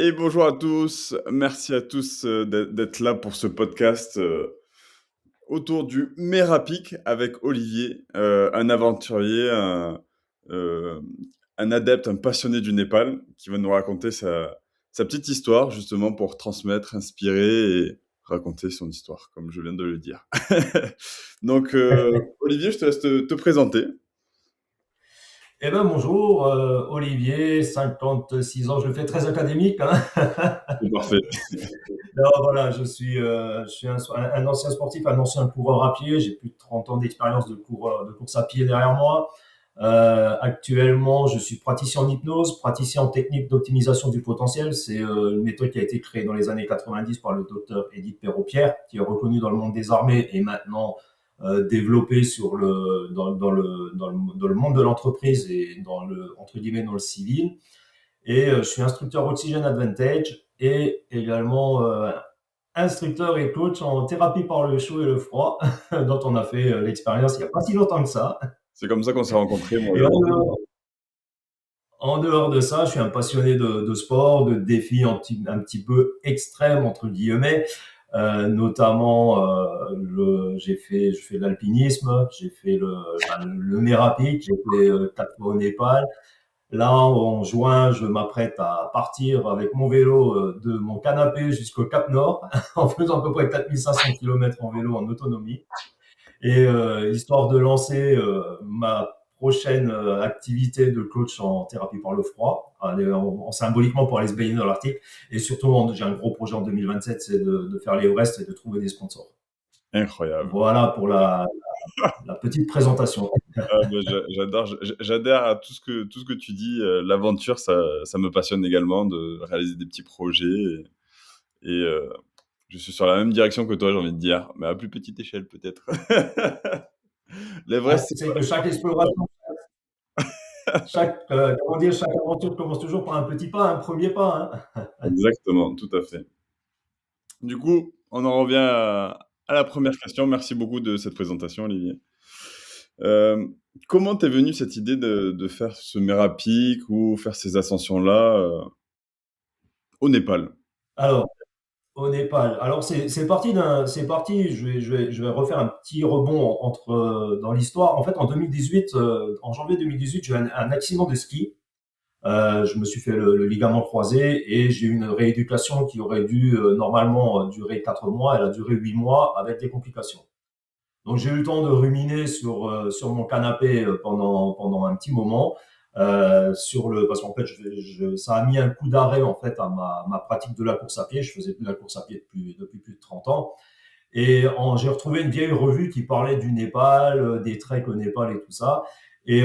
Et bonjour à tous, merci à tous d'être là pour ce podcast autour du Merapic avec Olivier, un aventurier, euh, un adepte, un passionné du Népal qui va nous raconter sa petite histoire justement pour transmettre, inspirer et raconter son histoire, comme je viens de le dire. Donc, Olivier, je te laisse te présenter. Eh ben bonjour, Olivier, 56 ans, je le fais très académique, hein. C'est parfait. Non, voilà, je suis un ancien sportif, un ancien coureur à pied. J'ai plus de 30 ans d'expérience de course à pied derrière moi. Actuellement, je suis praticien en hypnose, praticien en technique d'optimisation du potentiel. C'est une méthode qui a été créée dans les années 90 par le docteur Edith Perrault-Pierre, qui est reconnu dans le monde des armées et maintenant développée dans le monde de l'entreprise et entre guillemets, dans le civil. Et je suis instructeur Oxygen Advantage et également instructeur et coach en thérapie par le chaud et le froid, dont on a fait l'expérience il n'y a pas si longtemps que ça. C'est comme ça qu'on s'est rencontrés, moi et Et Olivier. en dehors de ça, je suis un passionné de sport, de défis un petit peu extrêmes, entre guillemets. Notamment, je fais de l'alpinisme, j'ai fait le Merapic, j'ai fait 4 mois au Népal. Là, en juin, je m'apprête à partir avec mon vélo de mon canapé jusqu'au Cap Nord, en faisant à peu près 4500 km en vélo en autonomie. Et histoire de lancer ma prochaine activité de coach en thérapie par le froid, symboliquement pour aller se baigner dans l'Arctique. Et surtout, j'ai un gros projet en 2027, c'est de faire l'Everest et de trouver des sponsors. Incroyable. Voilà pour la petite présentation. Ah, bah, j'adore, j'adhère à tout ce que tu dis. L'aventure, ça me passionne également de réaliser des petits projets. Et je suis sur la même direction que toi, j'ai envie de dire, mais à plus petite échelle peut-être. Ah, L'Everest, c'est c'est que chaque exploration, chaque aventure commence toujours par un petit pas, un premier pas, hein. exactement, tout à fait. Du coup, on en revient à la première question. Merci beaucoup de cette présentation, Olivier. Euh, Comment t'es venue cette idée de faire ce Merapic ou faire ces ascensions-là au Népal? Alors, au Népal. Alors c'est parti. Je vais refaire un petit rebond dans l'histoire. En fait, en 2018, en janvier 2018, j'ai eu un accident de ski. Je me suis fait le ligament croisé et j'ai eu une rééducation qui aurait dû normalement durer 4 mois. Elle a duré 8 mois avec des complications. Donc j'ai eu le temps de ruminer sur mon canapé pendant un petit moment parce qu'en fait ça a mis un coup d'arrêt en fait à ma pratique de la course à pied. Je faisais plus de la course à pied depuis plus de 30 ans et j'ai retrouvé une vieille revue qui parlait du Népal, des treks au Népal et tout ça. Et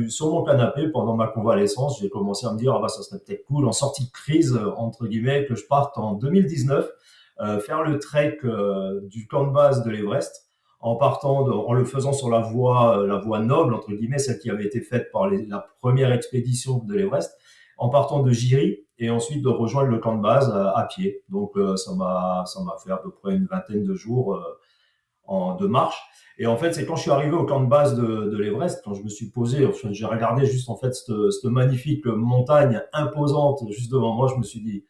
sur mon canapé pendant ma convalescence, j'ai commencé à me dire ah bah ça serait peut-être cool en sortie de crise entre guillemets que je parte en 2019 faire le trek du camp de base de l'Everest en le faisant sur la voie noble, entre guillemets, celle qui avait été faite par la première expédition de l'Everest, en partant de Jiri et ensuite de rejoindre le camp de base à pied. Donc, ça m'a fait à peu près une vingtaine de jours de marche. Et en fait, c'est quand je suis arrivé au camp de base de l'Everest, quand je me suis posé, enfin, j'ai regardé juste en fait cette magnifique montagne imposante juste devant moi, je me suis dit,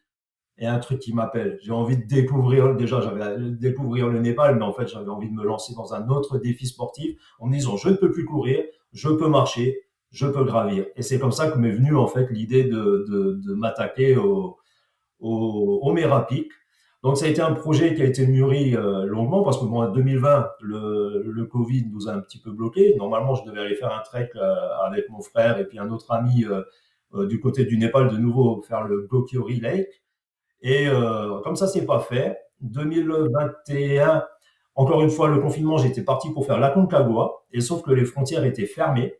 et un truc qui m'appelle. J'ai envie de découvrir, déjà, j'avais découvrir le Népal, mais en fait, j'avais envie de me lancer dans un autre défi sportif en me disant, je ne peux plus courir, je peux marcher, je peux gravir. Et c'est comme ça que m'est venue, en fait, l'idée de m'attaquer au Merapic. Donc, ça a été un projet qui a été mûri longuement parce que, bon, en 2020, le Covid nous a un petit peu bloqué. Normalement, je devais aller faire un trek avec mon frère et puis un autre ami du côté du Népal, de nouveau faire le Gokyori Lake. Et comme ça, c'est pas fait. 2021, encore une fois, le confinement, j'étais parti pour faire l'Aconcagua, et sauf que les frontières étaient fermées.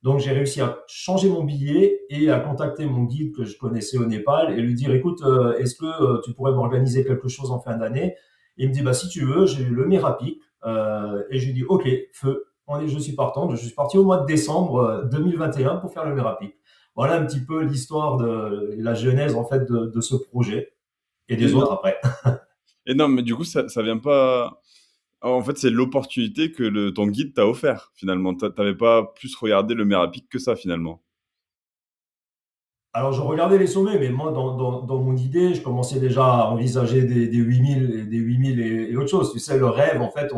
Donc, j'ai réussi à changer mon billet et à contacter mon guide que je connaissais au Népal et lui dire, écoute, est-ce que tu pourrais m'organiser quelque chose en fin d'année? Il me dit, bah, si tu veux, j'ai le Merapic. Et je lui dis, OK, feu, je suis partant. Je suis parti au mois de décembre 2021 pour faire le Merapic. Voilà un petit peu l'histoire de la genèse, en fait, de ce projet et des autres Énorme. après. Énorme, mais du coup, ça vient pas. En fait, c'est l'opportunité que ton guide t'a offert, finalement. T'avais pas plus regardé le Merapic que ça, finalement. Alors, je regardais les sommets, mais moi, dans mon idée, je commençais déjà à envisager des 8000 et autre chose. Tu sais, le rêve, en fait,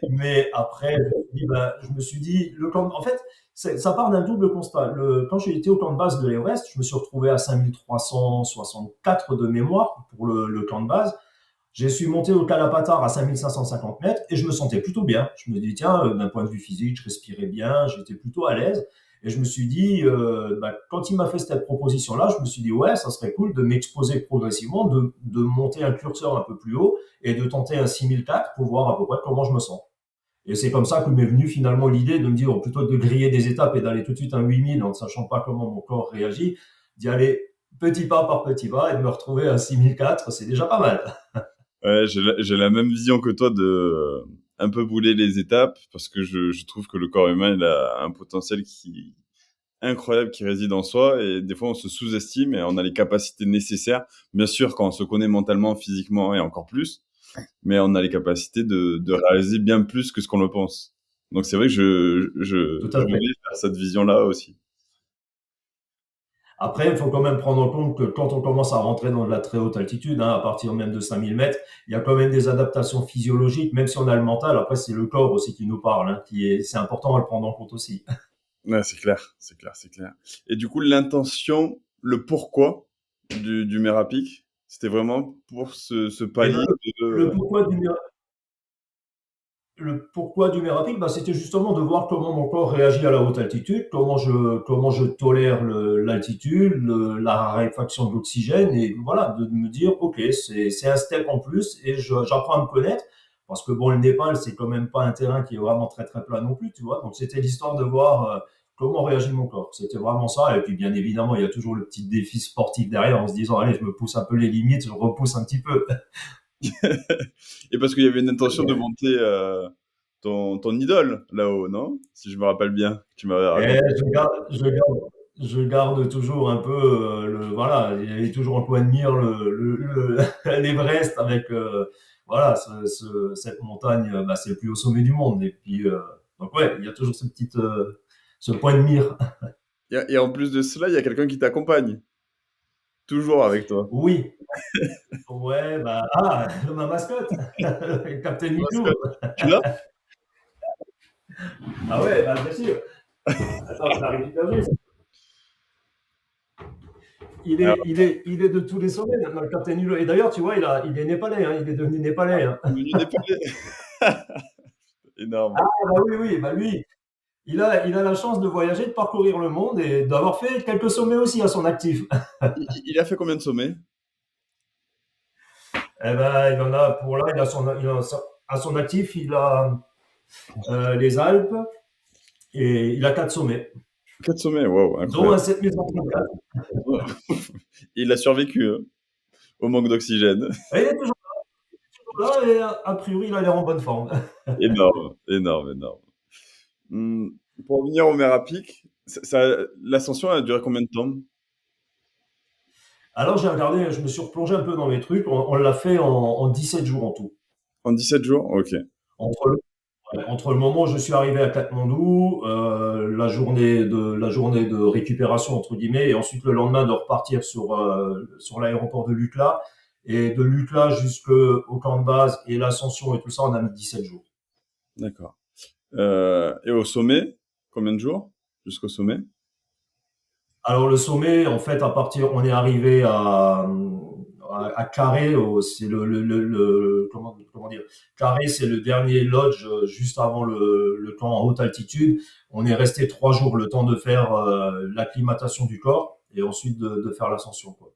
mais après, je me suis dit, en fait, ça part d'un double constat. Quand j'ai été au camp de base de l'Everest, je me suis retrouvé à 5364 de mémoire pour le camp de base. J'ai su monter au Kalapatar à 5550 mètres et je me sentais plutôt bien. Je me dis, tiens, d'un point de vue physique, je respirais bien, j'étais plutôt à l'aise. Et je me suis dit, quand il m'a fait cette proposition-là, je me suis dit, ouais, ça serait cool de m'exposer progressivement, de monter un curseur un peu plus haut et de tenter un 6004 pour voir à peu près comment je me sens. Et c'est comme ça que m'est venue finalement l'idée de me dire, plutôt que de griller des étapes et d'aller tout de suite à 8000 en ne sachant pas comment mon corps réagit, d'y aller petit pas par petit pas et de me retrouver à 6004, c'est déjà pas mal. Ouais, j'ai la même vision que toi de un peu bouler les étapes parce que je trouve que le corps humain il a un potentiel qui incroyable qui réside en soi et des fois on se sous-estime et on a les capacités nécessaires. Bien sûr, quand on se connaît mentalement, physiquement et encore plus, mais on a les capacités de réaliser bien plus que ce qu'on le pense. Donc c'est vrai que Tout je à fait. vais vers cette vision-là aussi. Après, il faut quand même prendre en compte que quand on commence à rentrer dans de la très haute altitude, à partir même de 5000 mètres, il y a quand même des adaptations physiologiques, même si on a le mental. Après, c'est le corps aussi qui nous parle, c'est important à le prendre en compte aussi. Ouais, c'est clair, c'est clair, c'est clair. Et du coup, l'intention, le pourquoi du Merapic, c'était vraiment pour ce Et ben, palier le de... pourquoi du, le pourquoi du Merapic, c'était justement de voir comment mon corps réagit à la haute altitude, comment je tolère l'altitude, la raréfaction de l'oxygène, et voilà, de me dire, ok, c'est un step en plus, et j'apprends à me connaître, parce que bon, le Népal, c'est quand même pas un terrain qui est vraiment très très plat non plus, tu vois, donc c'était l'histoire de voir comment réagit mon corps, c'était vraiment ça, et puis bien évidemment, il y a toujours le petit défi sportif derrière, en se disant, allez, je me pousse un peu les limites, je repousse un petit peu. Et parce qu'il y avait une intention de monter ton idole là-haut, non? Si je me rappelle bien, tu m'avais Et raconté. je garde toujours un peu, voilà, il y avait toujours en coin de mire l'Everest avec, voilà, cette montagne, c'est le plus haut sommet du monde. Et puis, donc ouais, il y a toujours ce point de mire. Et en plus de cela, il y a quelqu'un qui t'accompagne, toujours avec toi. Oui, ouais, ma mascotte, Captain Igloo. Mascotte. Tu l'as? Ah ouais, bien sûr. Attends, je la récupère juste. Alors, Il est de tous les sommets maintenant, le Captain Igloo. Et d'ailleurs, tu vois, il est népalais, il est devenu népalais. devenu Népalais. Énorme. Ah oui, oui, lui, il a la chance de voyager, de parcourir le monde et d'avoir fait quelques sommets aussi à son actif. Il a fait combien de sommets? Eh ben, il en a pour là, à son actif, il a les Alpes et il a 4 sommets, 4 sommets, waouh, dont incroyable. un 7134. Il a survécu hein, au manque d'oxygène. Et il est toujours là et a priori, il a l'air en bonne forme. Énorme, énorme, énorme. Hmm, pour revenir au Merapic, l'ascension a duré combien de temps? Alors j'ai regardé, je me suis replongé un peu dans mes trucs. On l'a fait en 17 jours en tout. En 17 jours? Ok. Entre le, entre le moment où je suis arrivé à Katmandou, la journée de récupération entre guillemets, et ensuite le lendemain de repartir sur l'aéroport de Lukla, et de Lukla jusqu'au camp de base et l'ascension et tout ça, on a mis 17 jours. D'accord. Et au sommet, combien de jours? Jusqu'au sommet? Alors le sommet, en fait, on est arrivé à Carré, c'est comment dire, Carré, c'est le dernier lodge juste avant le camp en haute altitude. On est resté 3 jours, le temps de faire l'acclimatation du corps et ensuite de faire l'ascension, quoi.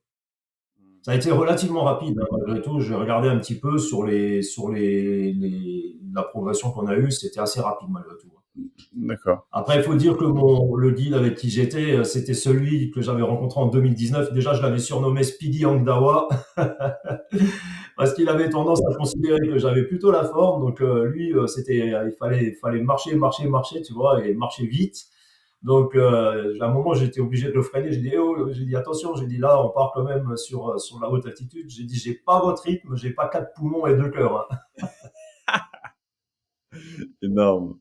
Ça a été relativement rapide, hein, malgré tout. J'ai regardé un petit peu la progression qu'on a eue, c'était assez rapide malgré tout. D'accord. Après, il faut dire que le guide avec qui j'étais, c'était celui que j'avais rencontré en 2019. Déjà, je l'avais surnommé Speedy Angdawa parce qu'il avait tendance à considérer que j'avais plutôt la forme. Donc, lui, il fallait marcher, marcher, marcher, tu vois, et marcher vite. Donc, à un moment, j'étais obligé de le freiner. J'ai dit, eh oh, j'ai dit, attention, j'ai dit, là, on part quand même sur la haute altitude. J'ai dit, j'ai pas votre rythme, j'ai pas 4 poumons et 2 cœurs, hein. Énorme.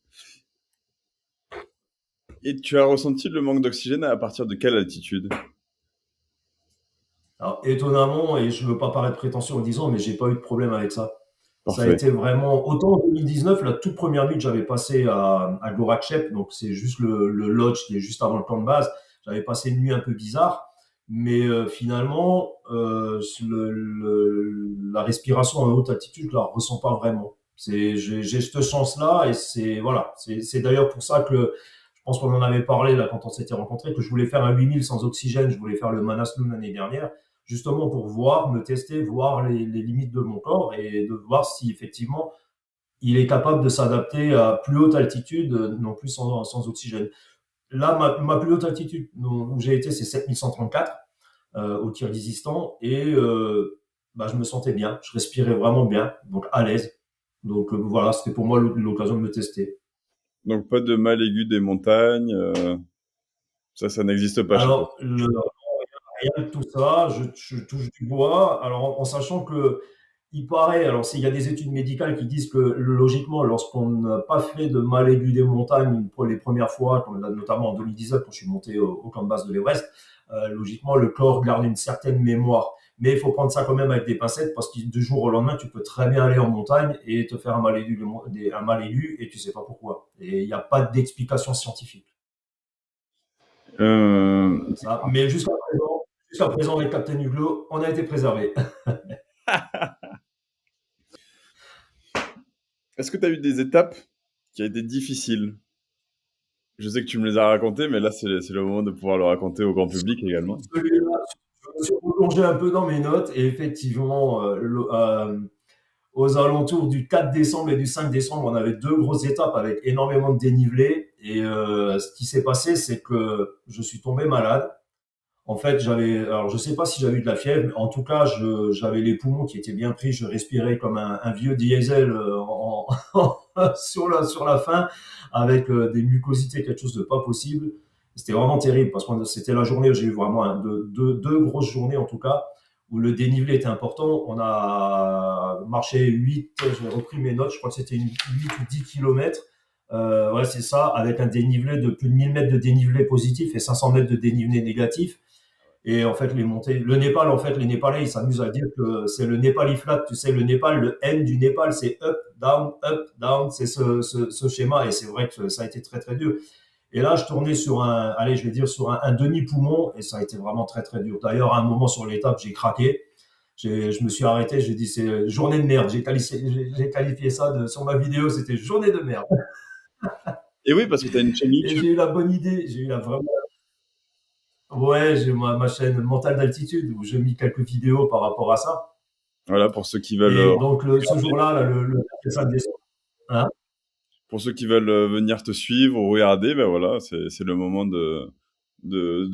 Et tu as ressenti le manque d'oxygène à partir de quelle altitude? Alors, étonnamment, et je veux pas paraître prétentieux en disant, mais j'ai pas eu de problème avec ça. Ça a Parfait. été vraiment autant en 2019, la toute première nuit que j'avais passée à Gorakchep, donc c'est juste le lodge qui est juste avant le camp de base. J'avais passé une nuit un peu bizarre, mais finalement, la respiration en haute altitude, je la ressens pas vraiment. J'ai cette chance-là et c'est voilà. C'est d'ailleurs pour ça que je pense qu'on en avait parlé là quand on s'était rencontrés, que je voulais faire un 8000 sans oxygène. Je voulais faire le Manaslu l'année dernière justement pour voir, me tester, voir les limites de mon corps et de voir si effectivement il est capable de s'adapter à plus haute altitude, non plus sans oxygène. Là, ma plus haute altitude où j'ai été, c'est 7134 au Kirghizistan et bah, je me sentais bien, je respirais vraiment bien, donc à l'aise. Donc voilà, c'était pour moi l'occasion de me tester. Donc pas de mal aigu des montagnes, ça n'existe pas chez toi. Alors, rien de tout ça, je touche du bois. Alors, en sachant que il paraît, alors s'il y a des études médicales qui disent que logiquement, lorsqu'on n'a pas fait de mal aigu des montagnes pour les premières fois, notamment en 2019 quand je suis monté au camp de base de l'Everest, logiquement le corps garde une certaine mémoire. Mais il faut prendre ça quand même avec des pincettes parce que du jour au lendemain, tu peux très bien aller en montagne et te faire un mal aigu et tu sais pas pourquoi. Et il n'y a pas d'explication scientifique. Ça. Mais jusqu'à présent, avec Captain Hugo, on a été préservé. Est-ce que tu as eu des étapes qui ont été difficiles? Je sais que tu me les as racontées, mais là, c'est le moment de pouvoir le raconter au grand public également. Celui-là, je me suis replongé un peu dans mes notes et effectivement, aux alentours du 4 décembre et du 5 décembre, on avait deux grosses étapes avec énormément de dénivelé. Et ce qui s'est passé, c'est que je suis tombé malade. En fait, alors je sais pas si j'avais eu de la fièvre, mais en tout cas, j'avais les poumons qui étaient bien pris. Je respirais comme un vieux diesel sur la fin, avec des mucosités, quelque chose de pas possible. C'était vraiment terrible parce que c'était la journée où j'ai eu vraiment deux grosses journées en tout cas où le dénivelé était important. On a marché 8, j'ai repris mes notes, je crois que c'était 8 ou 10 kilomètres. Ouais, c'est ça, avec un dénivelé de plus de 1000 mètres de dénivelé positif et 500 mètres de dénivelé négatif. Et en fait, les montées, le Népal, en fait, les Népalais, ils s'amusent à dire que c'est le Népali flat. Tu sais, le Népal, le N du Népal, c'est up, down. C'est ce schéma. Et c'est vrai que ça a été très, très dur. Et là, je tournais sur allez, je vais dire sur un demi-poumon et ça a été vraiment très, très dur. D'ailleurs, à un moment sur l'étape, j'ai craqué. Je me suis arrêté. J'ai dit, c'est journée de merde. J'ai qualifié ça sur ma vidéo. C'était journée de merde. Et oui, parce que tu as une chimie. Et j'ai eu la bonne idée. J'ai eu la vraiment. Ouais, j'ai ma chaîne Mental d'altitude où j'ai mis quelques vidéos par rapport à ça. Voilà, pour ceux qui veulent, Et donc, ce jour-là, là, le 5 décembre, hein, pour ceux qui veulent venir te suivre ou regarder, ben voilà, c'est le moment de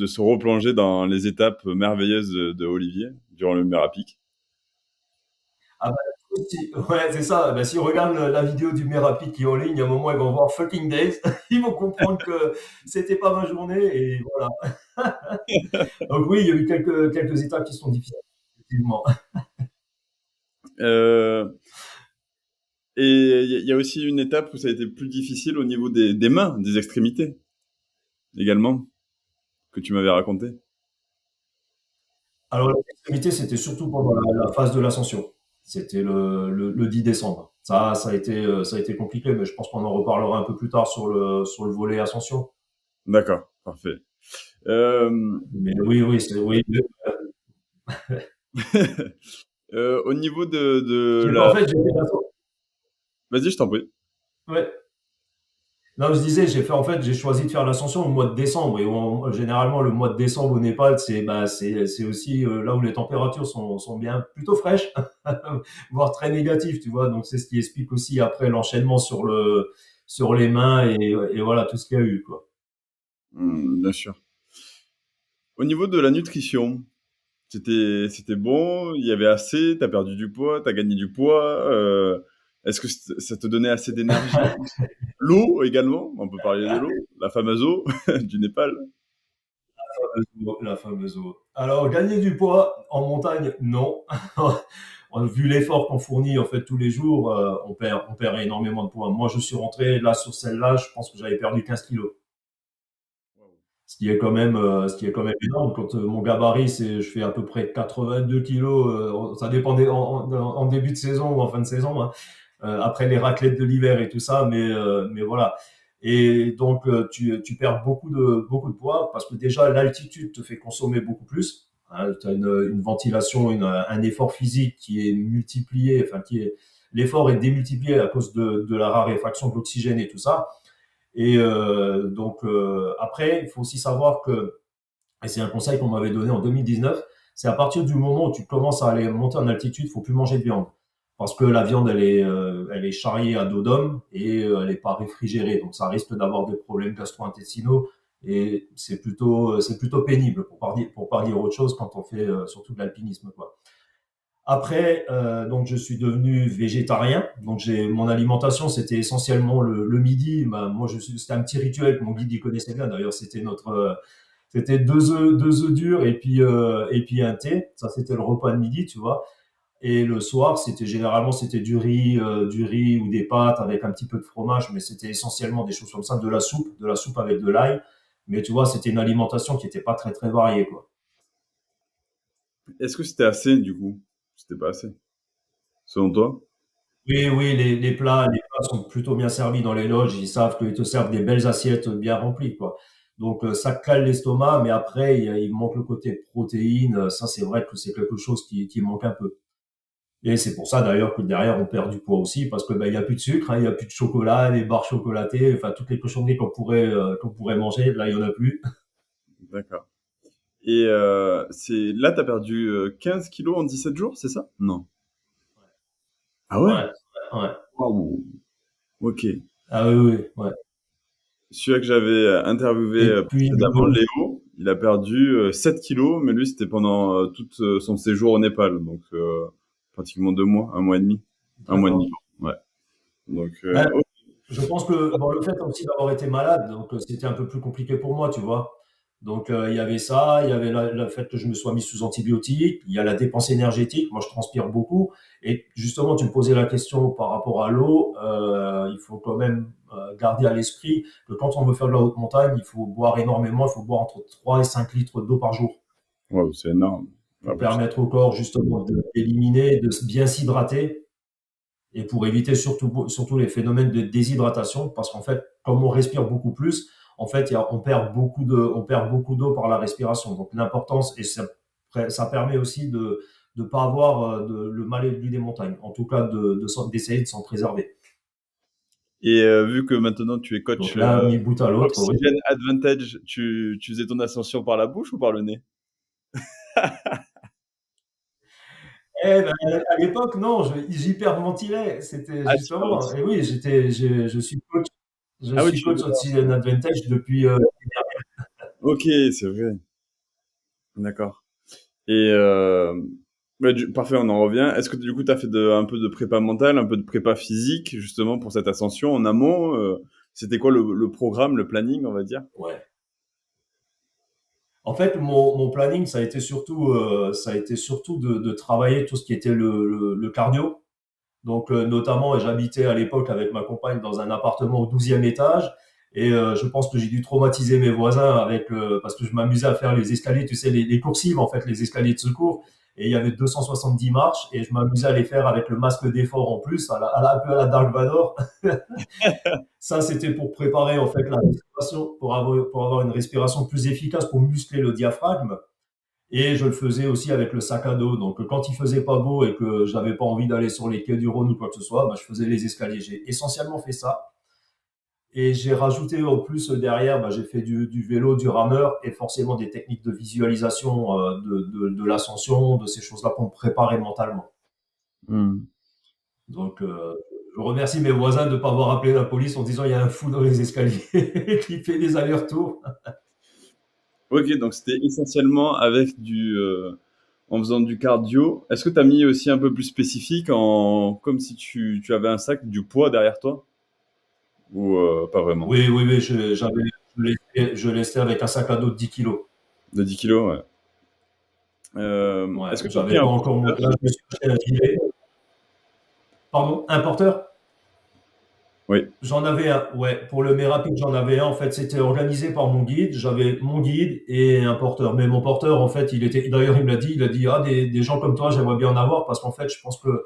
se replonger dans les étapes merveilleuses de Olivier durant le Merapic. ah bah, ouais, c'est ça. Bah, s'ils regardent la vidéo du Merapi qui est en ligne, à un moment, ils vont voir fucking days. Ils vont comprendre que c'était pas ma journée et voilà. Donc oui, il y a eu quelques étapes qui sont difficiles, effectivement. Euh, et il y a aussi une étape où ça a été plus difficile au niveau des mains, des extrémités également, que tu m'avais raconté. Alors, l'activité, c'était surtout pendant la phase de l'ascension. C'était le 10 décembre. Ça a été compliqué, mais je pense qu'on en reparlera un peu plus tard sur le volet ascension. D'accord, parfait. Euh, Mais oui, oui, oui. au niveau de En la... fait, Vas-y, je t'en prie. ouais. Non, je disais, j'ai choisi de faire l'ascension au mois de décembre. Et généralement, le mois de décembre au Népal, c'est aussi là où les températures sont bien plutôt fraîches, voire très négatives, tu vois. Donc, c'est ce qui explique aussi après l'enchaînement sur les mains et voilà tout ce qu'il y a eu, quoi. Bien sûr. Au niveau de la nutrition, c'était bon, il y avait assez, t'as perdu du poids, t'as gagné du poids. Est-ce que ça te donnait assez d'énergie? L'eau également, on peut parler de l'eau, la fameuse eau du Népal. La fameuse eau. Alors, gagner du poids en montagne, non. Vu l'effort qu'on fournit en fait tous les jours, on perd énormément de poids. Moi, je suis rentré là sur celle-là, je pense que j'avais perdu 15 kilos. Ce qui est quand même énorme. Quand mon gabarit, je fais à peu près 82 kilos. Ça dépendait en début de saison ou en fin de saison, hein, après les raclettes de l'hiver et tout ça. Mais voilà. Et donc, tu perds beaucoup de poids parce que déjà, l'altitude te fait consommer beaucoup plus. Hein, tu as une ventilation, un effort physique qui est multiplié, enfin, l'effort est démultiplié à cause de la raréfaction de l'oxygène et tout ça. Et donc, après, il faut aussi savoir que, et c'est un conseil qu'on m'avait donné en 2019, c'est à partir du moment où tu commences à aller monter en altitude, il faut plus manger de viande. Parce que la viande, elle est charriée à dos d'homme et elle n'est pas réfrigérée. Donc, ça risque d'avoir des problèmes gastro-intestinaux et c'est plutôt pénible pour pas dire autre chose quand on fait surtout de l'alpinisme, quoi. Après, donc je suis devenu végétarien. Donc mon alimentation, c'était essentiellement le midi. Bah, moi, c'était un petit rituel que mon guide il connaissait bien. D'ailleurs, c'était deux œufs durs et puis un thé. Ça, c'était le repas de midi, tu vois. Et le soir, généralement c'était du riz ou des pâtes avec un petit peu de fromage, mais c'était essentiellement des choses comme ça, de la soupe avec de l'ail. Mais tu vois, c'était une alimentation qui n'était pas très très variée, quoi. Est-ce que c'était assez, du coup? C'était pas assez, selon toi? Oui, oui, les plats sont plutôt bien servis dans les loges. Ils savent qu'ils te servent des belles assiettes bien remplies, quoi. Donc, ça cale l'estomac, mais après, il manque le côté protéines. Ça, c'est vrai que c'est quelque chose qui manque un peu. Et c'est pour ça, d'ailleurs, que derrière, on perd du poids aussi, parce que, ben, il y a plus de sucre, hein, il y a plus de chocolat, les barres chocolatées, enfin, toutes les cochonneries qu'on pourrait manger. Là, il y en a plus. D'accord. Et là, tu as perdu 15 kilos en 17 jours, c'est ça? Non. Ah ouais? Ouais, ouais. Waouh. Ok. Ah oui, oui, ouais. Celui que j'avais interviewé Et puis, précédemment, Léo, il a perdu 7 kilos, mais lui, c'était pendant tout son séjour au Népal, donc pratiquement 2 mois, un mois et demi. Un mois et demi, d'accord. ouais. Donc, Ben, je pense que bon, le fait aussi d'avoir été malade, donc c'était un peu plus compliqué pour moi, tu vois. Donc il y avait ça, il y avait le fait que je me sois mis sous antibiotiques, il y a la dépense énergétique. Moi, je transpire beaucoup. Et justement, tu me posais la question par rapport à l'eau. Il faut quand même garder à l'esprit que quand on veut faire de la haute montagne, il faut boire énormément. Il faut boire entre 3 et 5 litres d'eau par jour waouh, c'est énorme. Ah, pour permettre au corps justement d'éliminer, de bien s'hydrater et pour éviter surtout les phénomènes de déshydratation, parce qu'en fait, comme on respire beaucoup plus, en fait, on perd beaucoup d'eau par la respiration. Donc l'importance, et ça permet aussi de ne pas avoir le mal élu des montagnes, en tout cas d'essayer de s'en préserver. et vu que maintenant tu es Donc coach là, mis bout à l'autre, oui. Oxygen Advantage, tu faisais ton ascension par la bouche ou par le nez? Eh ben, à l'époque, non, j'hyperventilais. C'était Ah, tu parles justement, aussi. et oui, je Ah oui, suis tu coach faisais ça. Oxygen Advantage depuis. Ok, c'est vrai. D'accord. Et ouais, parfait, on en revient. Est-ce que du coup, tu as fait un peu de prépa mentale, un peu de prépa physique, justement, pour cette ascension en amont? C'était quoi le programme, le planning, on va dire? Ouais. En fait, mon planning, ça a été surtout de travailler tout ce qui était le cardio. Donc, notamment, j'habitais à l'époque avec ma compagne dans un appartement au 12e étage. Et je pense que j'ai dû traumatiser mes voisins parce que je m'amusais à faire les escaliers, tu sais, les coursives, en fait, les escaliers de secours. Et il y avait 270 marches et je m'amusais à les faire avec le masque d'effort en plus, un peu à la Dark Vador. Ça, c'était pour préparer en fait la respiration, pour avoir une respiration plus efficace, pour muscler le diaphragme. Et je le faisais aussi avec le sac à dos. Donc, quand il faisait pas beau et que j'avais pas envie d'aller sur les quais du Rhône ou quoi que ce soit, bah, je faisais les escaliers. J'ai essentiellement fait ça. Et j'ai rajouté en plus derrière, bah, j'ai fait du vélo, du rameur et forcément des techniques de visualisation de l'ascension, de ces choses-là pour me préparer mentalement. Hmm. Donc, je remercie mes voisins de ne pas avoir appelé la police en disant il y a un fou dans les escaliers qui fait des allers-retours. Ok, donc c'était essentiellement en faisant du cardio. Est-ce que tu as mis aussi un peu plus spécifique, comme si tu avais un sac, du poids derrière toi? Ou pas vraiment? Oui, oui, oui, je laissais avec un sac à dos de 10 kilos. De 10 kilos, ouais. Ouais, Est-ce que tu as pris j'avais un pas encore mon. porteur? Là, je me suis acheté un gilet. Pardon, un porteur? Oui. J'en avais un, ouais, pour le Mérapik, j'en avais un. En fait, c'était organisé par mon guide. J'avais mon guide et un porteur. Mais mon porteur, en fait, d'ailleurs, il me l'a dit, il a dit, ah, des gens comme toi, j'aimerais bien en avoir parce qu'en fait, je pense que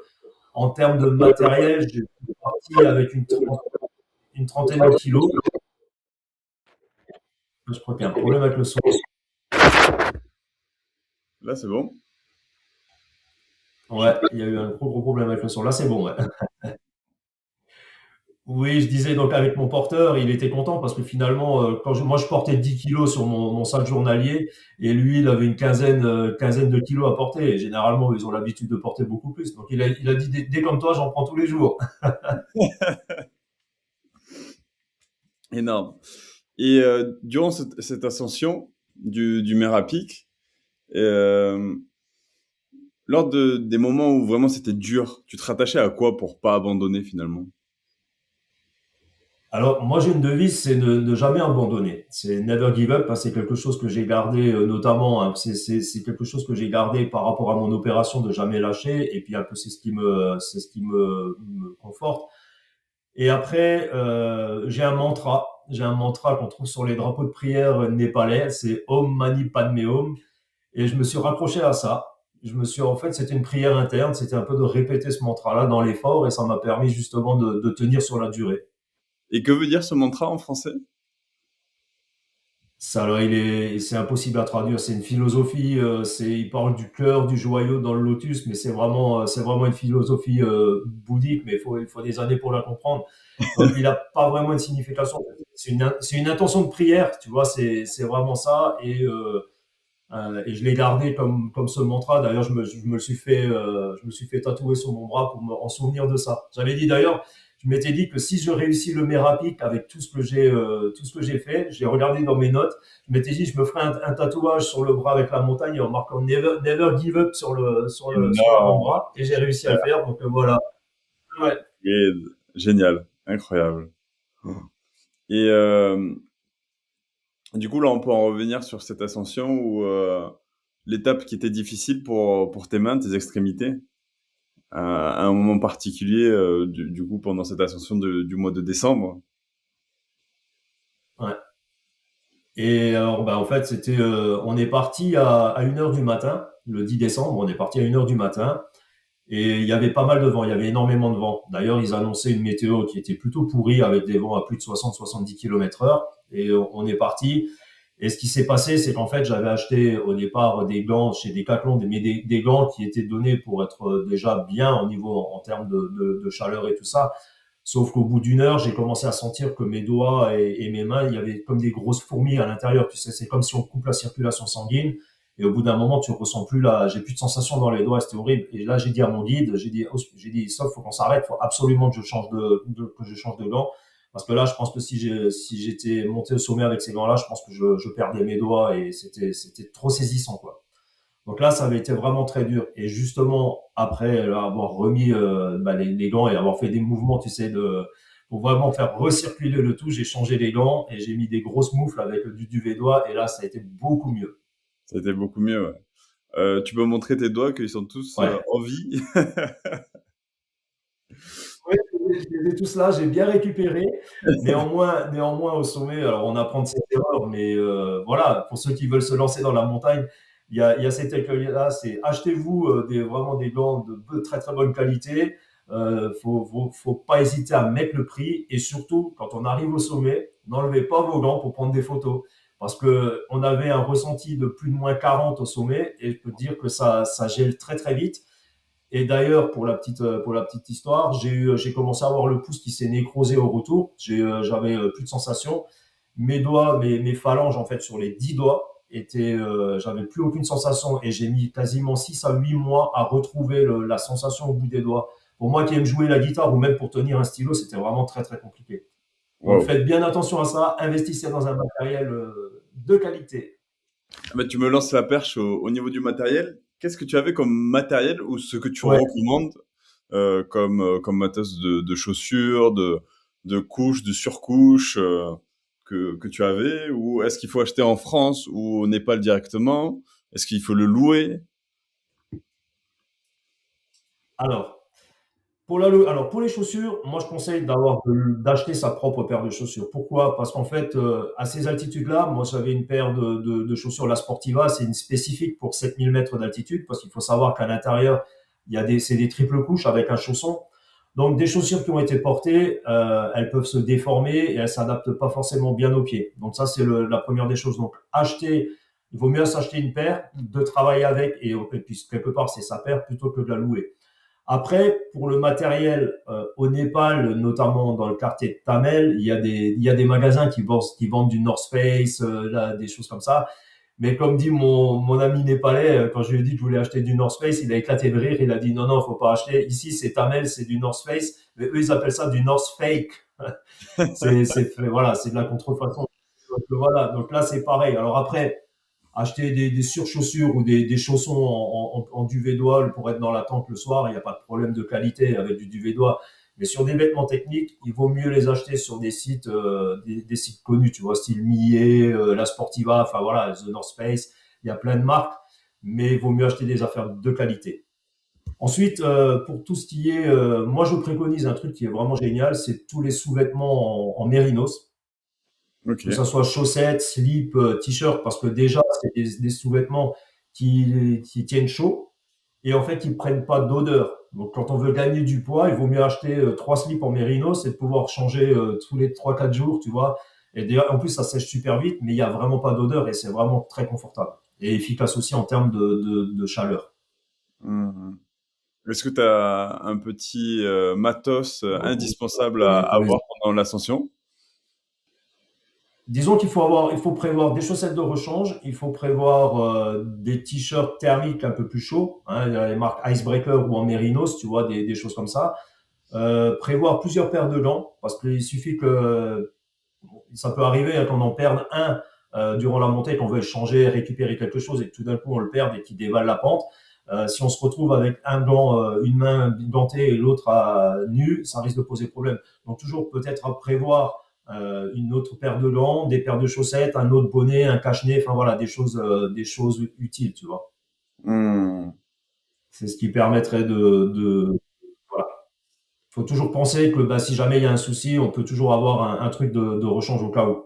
en termes de matériel, j'ai parti avec une trentaine de kilos. Je crois qu'il y a un problème avec le son. Là, c'est bon. Je sais Ouais, il y a eu un gros problème avec le son. Là, c'est bon, ouais. Oui, je disais donc avec mon porteur, il était content parce que finalement, moi je portais 10 kilos sur mon sac journalier et lui, il avait une quinzaine de kilos à porter. Et généralement, ils ont l'habitude de porter beaucoup plus. Donc il a dit, dès comme toi, j'en prends tous les jours. énorme. Et durant cette ascension du Merapic, euh, lors des moments où vraiment c'était dur, tu te rattachais à quoi pour pas abandonner finalement? Alors, moi, j'ai une devise, c'est ne jamais abandonner. C'est never give up, hein. C'est quelque chose que j'ai gardé, notamment, hein, c'est quelque chose que j'ai gardé par rapport à mon opération de jamais lâcher. Et puis, un peu, c'est ce qui me conforte. Et après, j'ai un mantra. J'ai un mantra qu'on trouve sur les drapeaux de prière népalais. C'est Om Mani Padme Hum. Et je me suis raccroché à ça. En fait, c'était une prière interne. C'était un peu de répéter ce mantra-là dans l'effort et ça m'a permis justement de tenir sur la durée. Et que veut dire ce mantra en français? Ça, alors, c'est impossible à traduire. C'est une philosophie. Il parle du cœur, du joyau dans le lotus, mais c'est vraiment une philosophie bouddhique. Mais il faut des années pour la comprendre. Donc, il n'a pas vraiment une signification. C'est une intention de prière, tu vois. C'est vraiment ça. Et je l'ai gardé comme ce mantra. D'ailleurs, je me suis fait tatouer sur mon bras en souvenir de ça. J'avais dit d'ailleurs, je m'étais dit que si je réussis le Merapic avec tout ce que j'ai fait, j'ai regardé dans mes notes, je m'étais dit, je me ferai un tatouage sur le bras avec la montagne en marquant never give up sur Énorme. l'avant-bras. Et j'ai réussi à le faire. Donc voilà. Ouais. Et génial, incroyable. Et du coup, là, on peut en revenir sur cette ascension où l'étape qui était difficile pour tes mains, tes extrémités, à un moment particulier, du coup, pendant cette ascension du mois de décembre. Ouais. Et alors, bah, en fait, on est parti à 1 heure du matin, le 10 décembre, on est parti à 1 heure du matin. Et il y avait pas mal de vent, il y avait énormément de vent. D'ailleurs, ils annonçaient une météo qui était plutôt pourrie avec des vents à plus de 60-70 km heure. Et on est parti. Et ce qui s'est passé, c'est qu'en fait, j'avais acheté au départ des gants chez Decathlon, des gants qui étaient donnés pour être déjà bien au niveau en termes de chaleur et tout ça. Sauf qu'au bout d'une heure, j'ai commencé à sentir que mes doigts et mes mains, il y avait comme des grosses fourmis à l'intérieur. Tu sais, c'est comme si on coupe la circulation sanguine. Et au bout d'un moment, tu ressens plus j'ai plus de sensation dans les doigts, c'était horrible. Et là, j'ai dit à mon guide, j'ai dit, stop, faut qu'on s'arrête, faut absolument que que je change de gants. Parce que là, je pense que si j'étais monté au sommet avec ces gants-là, je pense que je perdais mes doigts et c'était trop saisissant, quoi. Donc là, ça avait été vraiment très dur. Et justement, après avoir remis les gants et avoir fait des mouvements, tu sais, pour vraiment faire recirculer le tout, j'ai changé les gants et j'ai mis des grosses moufles avec du duvet-doigt. Et là, ça a été beaucoup mieux. C'était beaucoup mieux, ouais. Tu peux montrer tes doigts qu'ils sont tous Ouais. en vie. Oui, je les ai tous là, j'ai bien récupéré. Néanmoins, au sommet, alors on apprend de ses erreurs, mais voilà, pour ceux qui veulent se lancer dans la montagne, il y a cet écueil-là, c'est achetez-vous vraiment des gants de très très bonne qualité. Faut pas hésiter à mettre le prix et surtout, quand on arrive au sommet, n'enlevez pas vos gants pour prendre des photos. Parce que on avait un ressenti de plus de -40 au sommet et je peux te dire que ça gèle très très vite. Et d'ailleurs, pour la petite histoire, j'ai commencé à avoir le pouce qui s'est nécrosé au retour. J'avais plus de sensation. Mes doigts, mes phalanges, en fait, sur les 10 doigts, j'avais plus aucune sensation et j'ai mis quasiment 6 à 8 mois à retrouver la sensation au bout des doigts. Pour moi qui aime jouer la guitare ou même pour tenir un stylo, c'était vraiment très, très compliqué. Donc, Wow. faites bien attention à ça. Investissez dans un matériel de qualité. Ah bah, tu me lances la perche au niveau du matériel. Qu'est-ce que tu avais comme matériel ou ce que tu Ouais. recommandes comme matos de chaussures, de couches, de surcouches que tu avais? Ou est-ce qu'il faut acheter en France ou au Népal directement? Est-ce qu'il faut le louer? Alors, Alors pour les chaussures, moi je conseille d'acheter sa propre paire de chaussures. Pourquoi? Parce qu'en fait, à ces altitudes-là, moi j'avais une paire de chaussures La Sportiva, c'est une spécifique pour 7000 mètres d'altitude, parce qu'il faut savoir qu'à l'intérieur, c'est des triples couches avec un chausson. Donc des chaussures qui ont été portées, elles peuvent se déformer et elles s'adaptent pas forcément bien aux pieds. Donc ça c'est la première des choses. Donc il vaut mieux s'acheter une paire, de travailler avec et puis quelque part c'est sa paire plutôt que de la louer. Après, pour le matériel, au Népal, notamment dans le quartier de Tamel, il y a des magasins qui vendent du North Face, des choses comme ça. Mais comme dit mon ami népalais, quand je lui ai dit que je voulais acheter du North Face, il a éclaté de rire. Il a dit non, non, faut pas acheter. Ici, c'est Tamel, c'est du North Face. Mais eux, ils appellent ça du North Fake. Voilà, c'est de la contrefaçon. Donc, voilà. Donc là, c'est pareil. Alors après, acheter des surchaussures ou des chaussons en duvet d'oie pour être dans la tente le soir, il n'y a pas de problème de qualité avec du duvet d'oie. Mais sur des vêtements techniques, il vaut mieux les acheter sur des sites, des sites connus, tu vois, style Millet, La Sportiva, enfin voilà, The North Face, il y a plein de marques, mais il vaut mieux acheter des affaires de qualité. Ensuite, pour tout ce qui est, moi je préconise un truc qui est vraiment génial, c'est tous les sous-vêtements en mérinos, que ça Ok. soit chaussettes, slips, t-shirts, parce que déjà, c'est des sous-vêtements qui tiennent chaud et en fait, ils prennent pas d'odeur. Donc, quand on veut gagner du poids, il vaut mieux acheter trois slips en mérinos et de pouvoir changer tous les 3 4 jours, tu vois. Et d'ailleurs, en plus, ça sèche super vite, mais il y a vraiment pas d'odeur et c'est vraiment très confortable et efficace aussi en termes de chaleur. Mhm. Est-ce que tu as un petit matos indispensable à Pour les avoir pendant l'ascension? Disons il faut prévoir des chaussettes de rechange, il faut prévoir des t-shirts thermiques un peu plus chauds, hein, il y a les marques Icebreaker ou en Mérinos, tu vois, des choses comme ça. Prévoir plusieurs paires de gants, parce qu'il suffit que ça peut arriver hein, qu'on en perde un durant la montée, qu'on veut changer, récupérer quelque chose et que tout d'un coup on le perde et qu'il dévale la pente. Si on se retrouve avec un gant, une main gantée et l'autre à nu, ça risque de poser problème. Donc toujours peut-être à prévoir une autre paire de gants, des paires de chaussettes, un autre bonnet, un cache-nez, enfin voilà, des choses utiles, tu vois. Hmm. C'est ce qui permettrait voilà. Faut toujours penser que bah, si jamais il y a un souci, on peut toujours avoir un truc de rechange au cas où.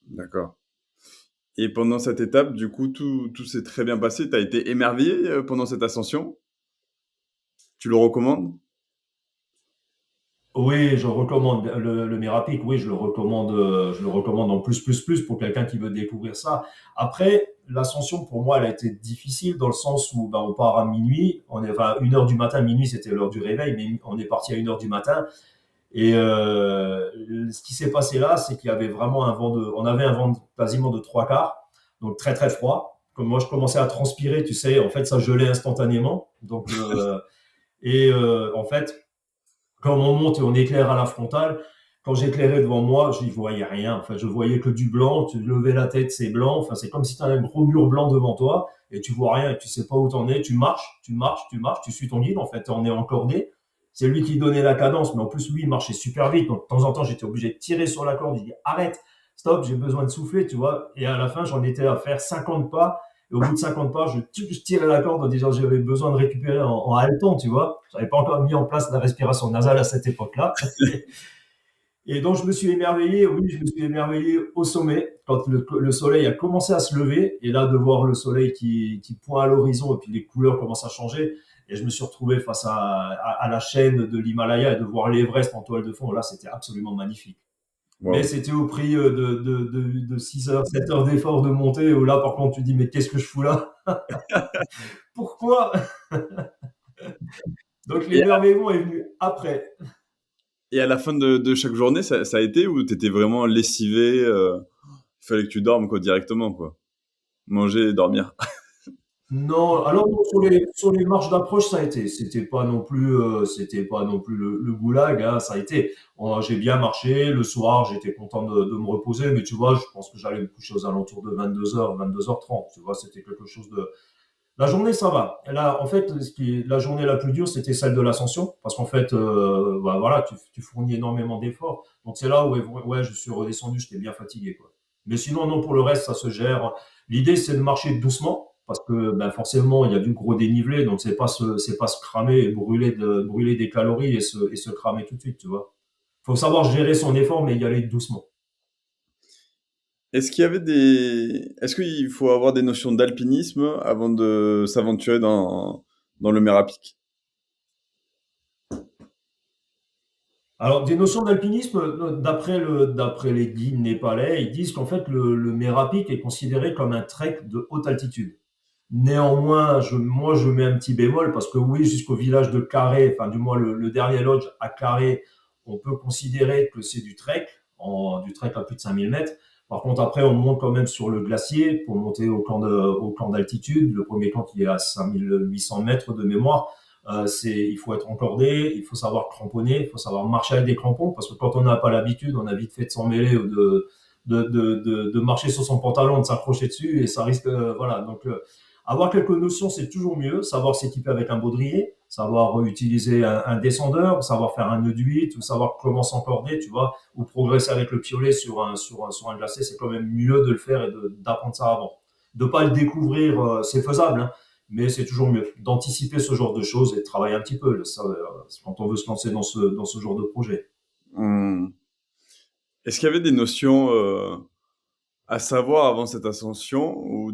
D'accord. Et pendant cette étape, du coup, tout s'est très bien passé. Tu as été émerveillé pendant cette ascension? Tu le recommandes? Oui, je recommande le Merapic. Oui, je le recommande en plus pour quelqu'un qui veut découvrir ça. Après, l'ascension pour moi, elle a été difficile dans le sens où bah, on part à minuit, on est enfin 1 heure du matin, minuit c'était l'heure du réveil, mais on est parti à 1 heure du matin. Et ce qui s'est passé là, c'est qu'il y avait vraiment on avait un vent quasiment de 3 quarts, donc très très froid. Comme moi, je commençais à transpirer, tu sais, en fait, ça gelait instantanément. En fait, quand on monte et on éclaire à la frontale, quand j'éclairais devant moi, je n'y voyais rien. Enfin, je voyais que du blanc. Tu levais la tête, c'est blanc. Enfin, c'est comme si tu as un gros mur blanc devant toi et tu vois rien et tu sais pas où t'en es. Tu marches, tu suis ton guide. En fait, on est encordé. C'est lui qui donnait la cadence, mais en plus, lui, il marchait super vite. Donc, de temps en temps, j'étais obligé de tirer sur la corde. Il dit, arrête, stop, j'ai besoin de souffler, tu vois. Et à la fin, j'en étais à faire 50 pas. Et au bout de 50 pas, je tirais la corde en disant que j'avais besoin de récupérer en haletant, tu vois. Je n'avais pas encore mis en place la respiration nasale à cette époque-là. Et donc, je me suis émerveillé, oui, je me suis émerveillé au sommet, quand le soleil a commencé à se lever, et là, de voir le soleil qui pointe à l'horizon, et puis les couleurs commencent à changer, et je me suis retrouvé face à la chaîne de l'Himalaya, et de voir l'Everest en toile de fond, là, c'était absolument magnifique. Mais Waouh. c'était au prix de 6 heures, 7 heures d'effort de montée, où là, par contre, tu dis, mais qu'est-ce que je fous là? Pourquoi? Donc, Et, l'émerveillement est venu après. et à la fin de chaque journée, ça a été ou t'étais vraiment lessivé il fallait que tu dormes quoi, directement, quoi. Manger et dormir. Non, alors non, sur les marches d'approche, ça a été. C'était pas non plus le goulag, hein, ça a été. J'ai bien marché. Le soir, j'étais content de me reposer, mais tu vois, je pense que j'allais me coucher aux alentours de 22 h, 22 h 30. Tu vois, c'était quelque chose de. La journée, ça va. Là, en fait, la journée la plus dure, c'était celle de l'ascension, parce qu'en fait, bah, voilà, tu fournis énormément d'efforts. Donc c'est là où, ouais, je suis redescendu, j'étais bien fatigué, quoi. Mais sinon, non, pour le reste, ça se gère. L'idée, c'est de marcher doucement, parce que ben, forcément, il y a du gros dénivelé, donc c'est pas se cramer et brûler des calories et se cramer tout de suite, tu vois. Faut savoir gérer son effort, mais y aller doucement. Est-ce qu'il faut avoir des notions d'alpinisme avant de s'aventurer dans le Merapic? Alors, des notions d'alpinisme, d'après les guides népalais, ils disent qu'en fait, le Merapic est considéré comme un trek de haute altitude. Néanmoins, moi, je mets un petit bémol parce que oui, jusqu'au village de Carré, enfin, du moins, le dernier lodge à Carré, on peut considérer que c'est du trek à plus de 5000 mètres. Par contre, après, on monte quand même sur le glacier pour monter au camp d'altitude. Le premier camp qui est à 5800 mètres de mémoire. Il faut être encordé, il faut savoir cramponner, il faut savoir marcher avec des crampons parce que quand on n'a pas l'habitude, on a vite fait de s'en mêler ou de marcher sur son pantalon, de s'accrocher dessus et ça risque, voilà. Donc, avoir quelques notions, c'est toujours mieux. Savoir s'équiper avec un baudrier, savoir utiliser un descendeur, savoir faire un nœud d'huile, ou savoir comment s'encorder, tu vois, ou progresser avec le piolet sur un glacé, c'est quand même mieux de le faire et d'apprendre ça avant. De pas le découvrir, c'est faisable, hein, mais c'est toujours mieux d'anticiper ce genre de choses et de travailler un petit peu ça, quand on veut se lancer dans ce genre de projet. Hum. Est-ce qu'il y avait des notions à savoir avant cette ascension ou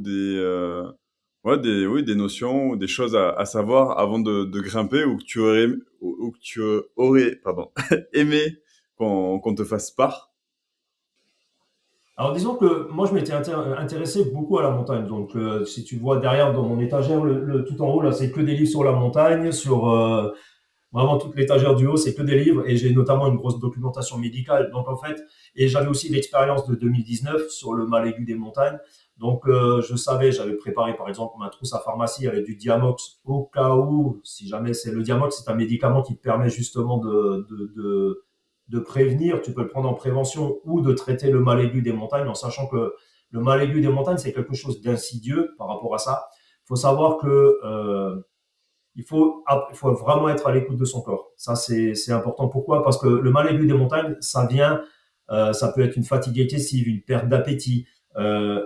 oui, des notions ou des choses à savoir avant de grimper ou que ou que tu aurais, pardon, aimé qu'on te fasse part? Alors disons que moi je m'étais intéressé beaucoup à la montagne. Donc si tu vois derrière dans mon étagère, tout en haut là, c'est que des livres sur la montagne, sur vraiment toute l'étagère du haut, c'est que des livres et j'ai notamment une grosse documentation médicale. Donc en fait, et j'avais aussi l'expérience de 2019 sur le mal aigu des montagnes. Donc je savais, j'avais préparé par exemple ma trousse à pharmacie avec du Diamox au cas où, si jamais c'est le Diamox, c'est un médicament qui te permet justement de prévenir, tu peux le prendre en prévention ou de traiter le mal aigu des montagnes en sachant que le mal aigu des montagnes, c'est quelque chose d'insidieux par rapport à ça. Il faut savoir que il faut vraiment être à l'écoute de son corps. Ça, c'est important. Pourquoi? Parce que le mal aigu des montagnes, ça peut être une fatigue excessive, une perte d'appétit.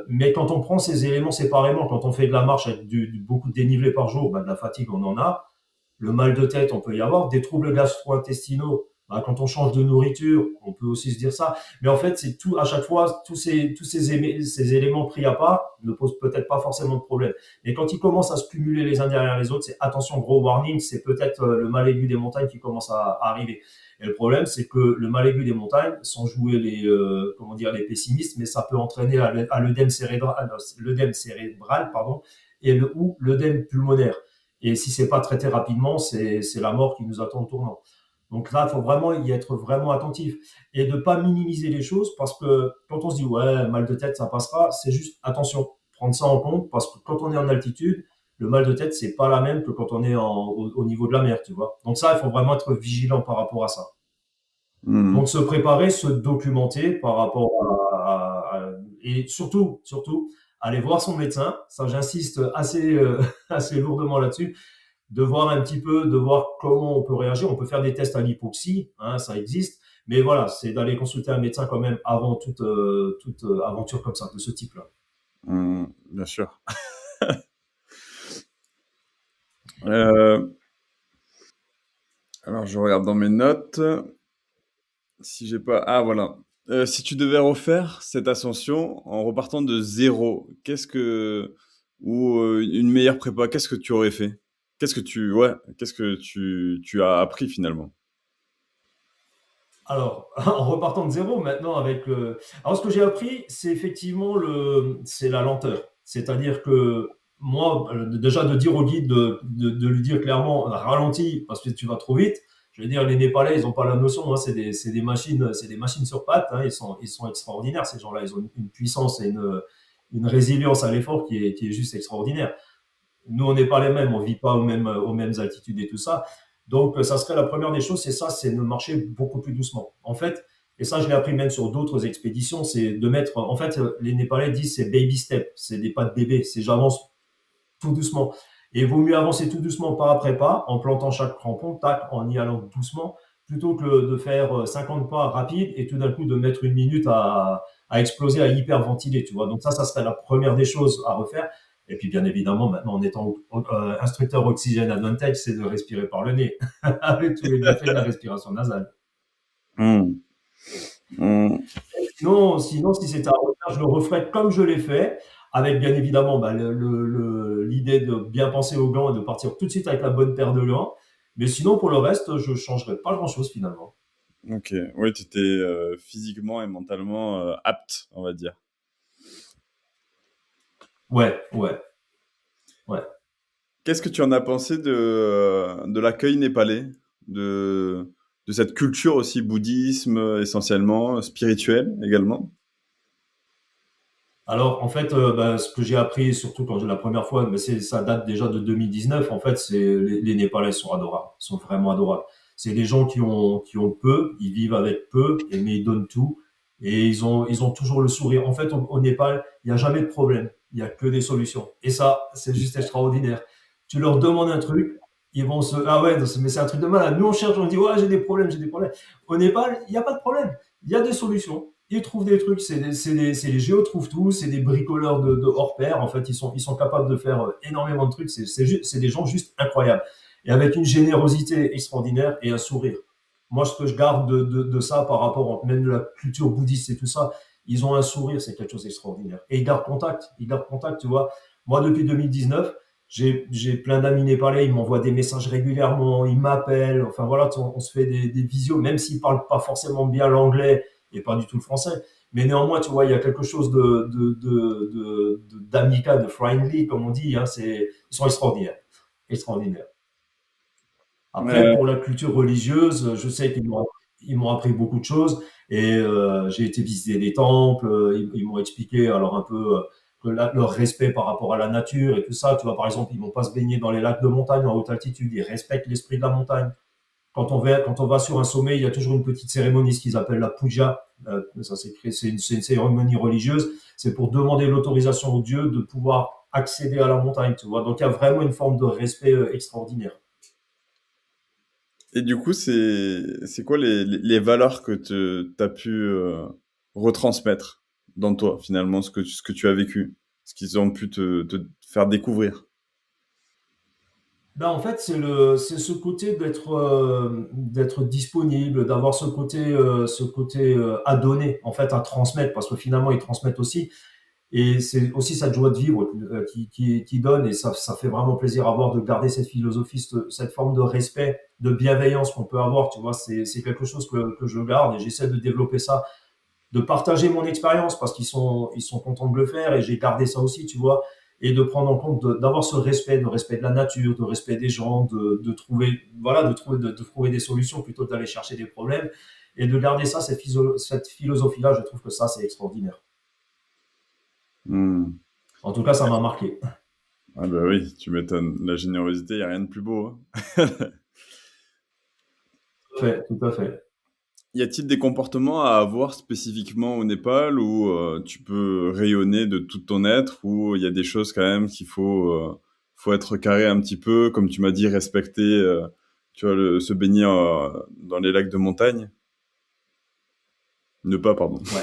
Mais quand on prend ces éléments séparément, quand on fait de la marche avec beaucoup de dénivelé par jour, ben, de la fatigue, on en a. Le mal de tête, on peut y avoir. Des troubles gastro-intestinaux, bah, quand on change de nourriture, on peut aussi se dire ça. Mais en fait, c'est tout, à chaque fois, ces éléments pris à part ne posent peut-être pas forcément de problème. Mais quand ils commencent à se cumuler les uns derrière les autres, c'est attention, gros warning, c'est peut-être le mal aigu des montagnes qui commence à arriver. Et le problème, c'est que le mal aigu des montagnes, sans jouer comment dire, les pessimistes, mais ça peut entraîner à l'œdème cérébral, pardon, ou l'œdème pulmonaire. Et si c'est pas traité rapidement, c'est la mort qui nous attend au tournant. Donc là, il faut vraiment y être vraiment attentif et de pas minimiser les choses parce que quand on se dit ouais, mal de tête, ça passera, c'est juste attention, prendre ça en compte parce que quand on est en altitude, le mal de tête, c'est pas la même que quand on est au niveau de la mer, tu vois. Donc ça, il faut vraiment être vigilant par rapport à ça. Donc Hmm. se préparer, se documenter par rapport et surtout, aller voir son médecin. Ça, j'insiste assez lourdement là-dessus de voir un petit peu, de voir comment on peut réagir. On peut faire des tests à l'hypoxie, hein, ça existe. Mais voilà, c'est d'aller consulter un médecin quand même avant toute aventure comme ça, de ce type-là. Hmm, bien sûr. Euh, alors, je regarde dans mes notes. Si j'ai pas. Ah, voilà. Si tu devais refaire cette ascension en repartant de zéro, ou une meilleure prépa, qu'est-ce que tu aurais fait? Qu'est-ce que tu as appris finalement? Alors, en repartant de zéro maintenant avec Alors, ce que j'ai appris, c'est effectivement c'est la lenteur. C'est-à-dire que moi, déjà de dire au guide de lui dire clairement ralentis parce que tu vas trop vite. Je veux dire, les Népalais, ils n'ont pas la notion. Hein, c'est des machines sur pattes. Hein, ils sont extraordinaires ces gens-là. Ils ont une puissance et une résilience à l'effort qui est juste extraordinaire. Nous, on n'est pas les mêmes, on vit pas aux mêmes altitudes et tout ça. Donc, ça serait la première des choses, c'est ça, c'est de marcher beaucoup plus doucement. En fait, et ça, je l'ai appris même sur d'autres expéditions, c'est de mettre, en fait, les Népalais disent c'est baby step, c'est des pas de bébé, c'est j'avance tout doucement. Et il vaut mieux avancer tout doucement, pas après pas, en plantant chaque crampon, tac, en y allant doucement, plutôt que de faire 50 pas rapides et tout d'un coup de mettre une minute à exploser, à hyperventiler, tu vois. Donc ça serait la première des choses à refaire. Et puis, bien évidemment, maintenant, en étant instructeur Oxygen Advantage, c'est de respirer par le nez, avec tous les bienfaits de la respiration nasale. Hmm. Hmm. Sinon, si c'était à refaire, je le referais comme je l'ai fait, avec bien évidemment bah, l'idée de bien penser aux gants et de partir tout de suite avec la bonne paire de gants. Mais sinon, pour le reste, je ne changerais pas grand-chose finalement. Ok, oui, tu étais physiquement et mentalement apte, on va dire. Ouais, ouais, ouais. Qu'est-ce que tu en as pensé de l'accueil népalais, de cette culture aussi bouddhisme essentiellement, spirituelle également? Alors, en fait, bah, ce que j'ai appris, surtout quand j'ai la première fois, mais ça date déjà de 2019. En fait, les Népalais sont adorables, sont vraiment adorables. C'est des gens qui ont peu, ils vivent avec peu, mais ils donnent tout, et ils ont toujours le sourire. En fait, au Népal, il n'y a jamais de problème, il y a que des solutions. Et ça, c'est juste extraordinaire. Tu leur demandes un truc, ils vont ah ouais, mais c'est un truc de malade. Nous, on cherche, on dit, ouais, j'ai des problèmes, j'ai des problèmes. Au Népal, il n'y a pas de problème. Il y a des solutions. Ils trouvent des trucs, c'est les géos trouvent tout, c'est des bricoleurs de hors pair. En fait, ils sont capables de faire énormément de trucs. C'est des gens juste incroyables. Et avec une générosité extraordinaire et un sourire. Moi, ce que je garde de ça par rapport même de la culture bouddhiste et tout ça, ils ont un sourire, c'est quelque chose d'extraordinaire. Et ils gardent contact, tu vois. Moi, depuis 2019, j'ai plein d'amis népalais, ils m'envoient des messages régulièrement, ils m'appellent. Enfin voilà, on se fait des visios, même s'ils parlent pas forcément bien l'anglais et pas du tout le français. Mais néanmoins, tu vois, il y a quelque chose d'amical, de friendly, comme on dit. Hein, ils sont extraordinaires. Extraordinaires. Après, Ouais. pour la culture religieuse, je sais ils m'ont appris beaucoup de choses et j'ai été visiter des temples, ils m'ont expliqué alors un peu leur respect par rapport à la nature et tout ça. Tu vois, par exemple, ils vont pas se baigner dans les lacs de montagne en haute altitude, ils respectent l'esprit de la montagne. Quand on va sur un sommet, il y a toujours une petite cérémonie, ce qu'ils appellent la puja. Ça c'est une cérémonie religieuse. C'est pour demander l'autorisation au Dieu de pouvoir accéder à la montagne, tu vois. Donc il y a vraiment une forme de respect extraordinaire. Et du coup, c'est quoi les valeurs que tu as pu retransmettre dans toi, finalement, ce que tu as vécu, ce qu'ils ont pu te faire découvrir? Ben, en fait, c'est ce côté d'être disponible, d'avoir ce côté à donner, en fait, à transmettre, parce que finalement, ils transmettent aussi. Et c'est aussi cette joie de vivre qui donne, et ça fait vraiment plaisir à voir de garder cette philosophie, cette forme de respect, de bienveillance qu'on peut avoir, tu vois, c'est quelque chose que je garde et j'essaie de développer ça, de partager mon expérience parce ils sont contents de le faire et j'ai gardé ça aussi, tu vois, et de prendre en compte, d'avoir ce respect, de respect de la nature, de respect des gens, de trouver, voilà, de trouver des solutions plutôt que d'aller chercher des problèmes et de garder ça, cette philosophie-là, je trouve que ça, c'est extraordinaire. Hmm. En tout cas, ça m'a marqué. Ah bah oui, tu m'étonnes. La générosité, il n'y a rien de plus beau, hein. Tout à fait, tout à fait. Y a-t-il des comportements à avoir spécifiquement au Népal où tu peux rayonner de tout ton être, où il y a des choses quand même faut être carré un petit peu, comme tu m'as dit, respecter, tu vois, se baigner dans les lacs de montagne? Ne pas, pardon. Ouais.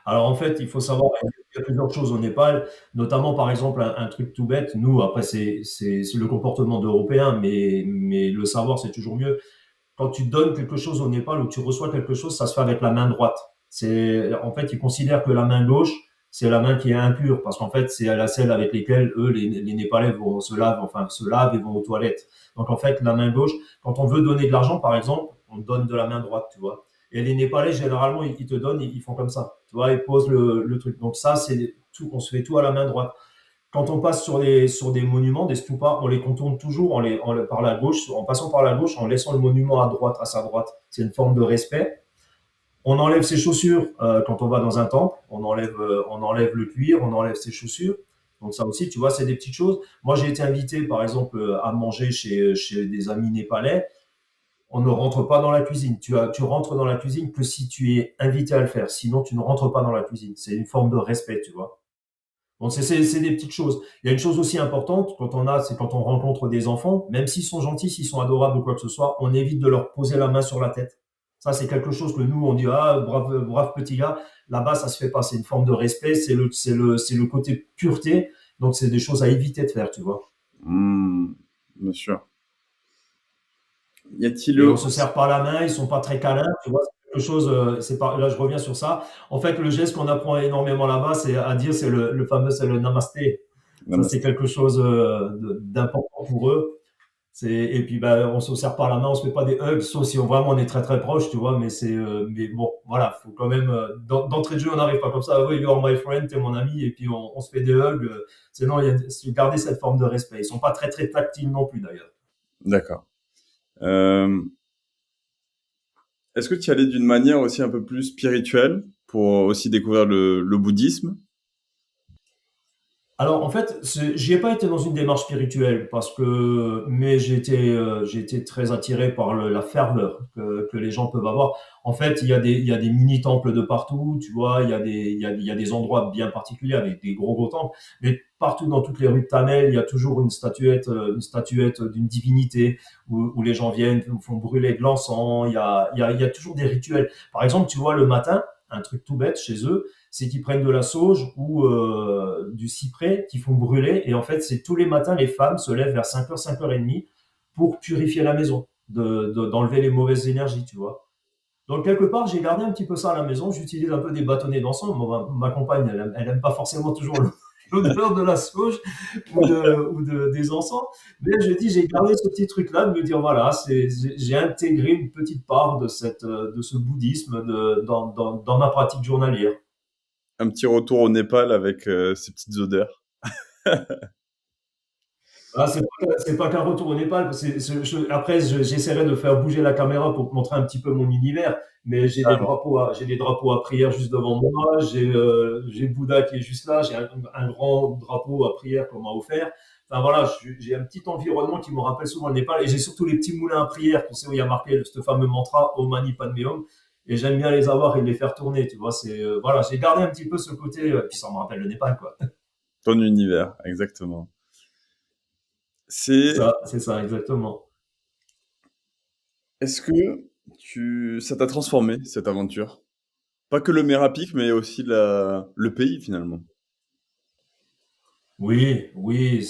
Alors en fait, il faut savoir qu'il y a plusieurs choses au Népal, notamment par exemple un truc tout bête. Nous, après, c'est le comportement d'Européens, mais le savoir, c'est toujours mieux. Quand tu donnes quelque chose au Népal ou tu reçois quelque chose, ça se fait avec la main droite. En fait, ils considèrent que la main gauche, c'est la main qui est impure, parce qu'en fait, c'est la celle avec lesquelles eux, les Népalais se lavent et vont aux toilettes. Donc en fait, la main gauche, quand on veut donner de l'argent, par exemple, on donne de la main droite, tu vois. Et les Népalais, généralement, ils te donnent, ils font comme ça, tu vois, ils posent le truc. Donc ça, c'est tout, on se fait tout à la main droite. Quand on passe sur des monuments, des stupas, on les contourne toujours par la gauche, en passant par la gauche, en laissant le monument à droite, à sa droite. C'est une forme de respect. On enlève ses chaussures quand on va dans un temple. On enlève le cuir, on enlève ses chaussures. Donc ça aussi, tu vois, c'est des petites choses. Moi, j'ai été invité, par exemple, à manger chez des amis népalais. On ne rentre pas dans la cuisine. Tu rentres dans la cuisine que si tu es invité à le faire. Sinon, tu ne rentres pas dans la cuisine. C'est une forme de respect, tu vois. Bon, c'est des petites choses. Il y a une chose aussi importante c'est quand on rencontre des enfants, même s'ils sont gentils, s'ils sont adorables ou quoi que ce soit, on évite de leur poser la main sur la tête. Ça, c'est quelque chose que nous, on dit, ah, brave petit gars. Là-bas, ça se fait pas. C'est une forme de respect. C'est le côté pureté. Donc, c'est des choses à éviter de faire, tu vois. Hmm, bien sûr. Y a-t-il Et on se aussi... serre pas la main, ils sont pas très câlins, tu vois. C'est quelque chose, c'est pas, là, je reviens sur ça. En fait, le geste qu'on apprend énormément là-bas, c'est à dire, c'est le fameux, c'est le namasté. Ça, c'est Namasté. quelque chose d'important pour eux. Et puis, ben, on se serre pas la main, on se fait pas des hugs, sauf si vraiment on est très très proche, tu vois. Mais bon, voilà, faut quand même, d'entrée de jeu, on n'arrive pas comme ça. Oui, you're my friend, t'es mon ami, et puis on se fait des hugs. Sinon, il garder cette forme de respect. Ils sont pas très très tactiles non plus, d'ailleurs. D'accord. Euh, Est-ce que tu y allais d'une manière aussi un peu plus spirituelle pour aussi découvrir le bouddhisme? Alors, en fait, j'y ai pas été dans une démarche spirituelle mais j'ai été très attiré par la ferveur que les gens peuvent avoir. En fait, il y a des mini-temples de partout, tu vois, il y a des endroits bien particuliers avec des gros gros temples, mais partout dans toutes les rues de Tamel, il y a toujours une statuette d'une divinité où les gens viennent, font brûler de l'encens, il y a toujours des rituels. Par exemple, tu vois, le matin, un truc tout bête chez eux, c'est qu'ils prennent de la sauge ou du cyprès qu'ils font brûler. Et en fait, c'est tous les matins, les femmes se lèvent vers 5h, 5h30 pour purifier la maison, d'enlever les mauvaises énergies, tu vois. Donc, quelque part, j'ai gardé un petit peu ça à la maison. J'utilise un peu des bâtonnets d'encens. Bon, ma compagne, elle aime pas forcément toujours l'odeur de la sauge des encens. Mais je dis, j'ai gardé ce petit truc-là de me dire, voilà, j'ai intégré une petite part de ce bouddhisme dans ma pratique journalière. Un petit retour au Népal avec ces petites odeurs. Ah, c'est pas qu'un retour au Népal. Après, j'essaierai de faire bouger la caméra pour te montrer un petit peu mon univers. Mais j'ai des drapeaux à prière juste devant moi. J'ai Bouddha qui est juste là. J'ai un grand drapeau à prière qu'on m'a offert. Enfin voilà, j'ai un petit environnement qui me rappelle souvent le Népal. Et j'ai surtout les petits moulins à prière, tu sais, où il y a marqué ce fameux mantra Om Mani Padme Hum. Et j'aime bien les avoir et les faire tourner, tu vois. Voilà, j'ai gardé un petit peu ce côté, puis ça me rappelle le Népal, quoi. Ton univers, exactement. C'est, C'est ça, exactement. est-ce que ça t'a transformé, cette aventure? Pas que le Merapic, mais aussi le pays, finalement. Oui, oui,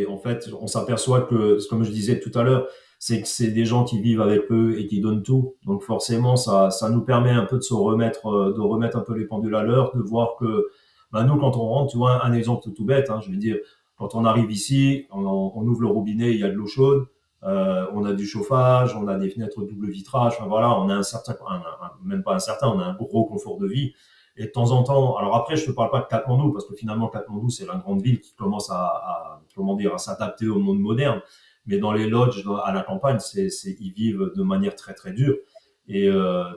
en fait, on s'aperçoit que, comme je disais tout à l'heure, c'est que c'est des gens qui vivent avec eux et qui donnent tout. Donc forcément, ça nous permet un peu de remettre un peu les pendules à l'heure, de voir que, bah, nous, quand on rentre, tu vois, un exemple tout bête, hein, je veux dire, quand on arrive ici, on ouvre le robinet, il y a de l'eau chaude, on a du chauffage, on a des fenêtres double vitrage, enfin voilà, on a même pas un certain, on a un gros confort de vie. Et de temps en temps, alors après, je te parle pas de Katmandou, parce que finalement, Katmandou, c'est la grande ville qui commence comment dire, à s'adapter au monde moderne. Mais dans les lodges, à la campagne, ils vivent de manière très, très dure. Et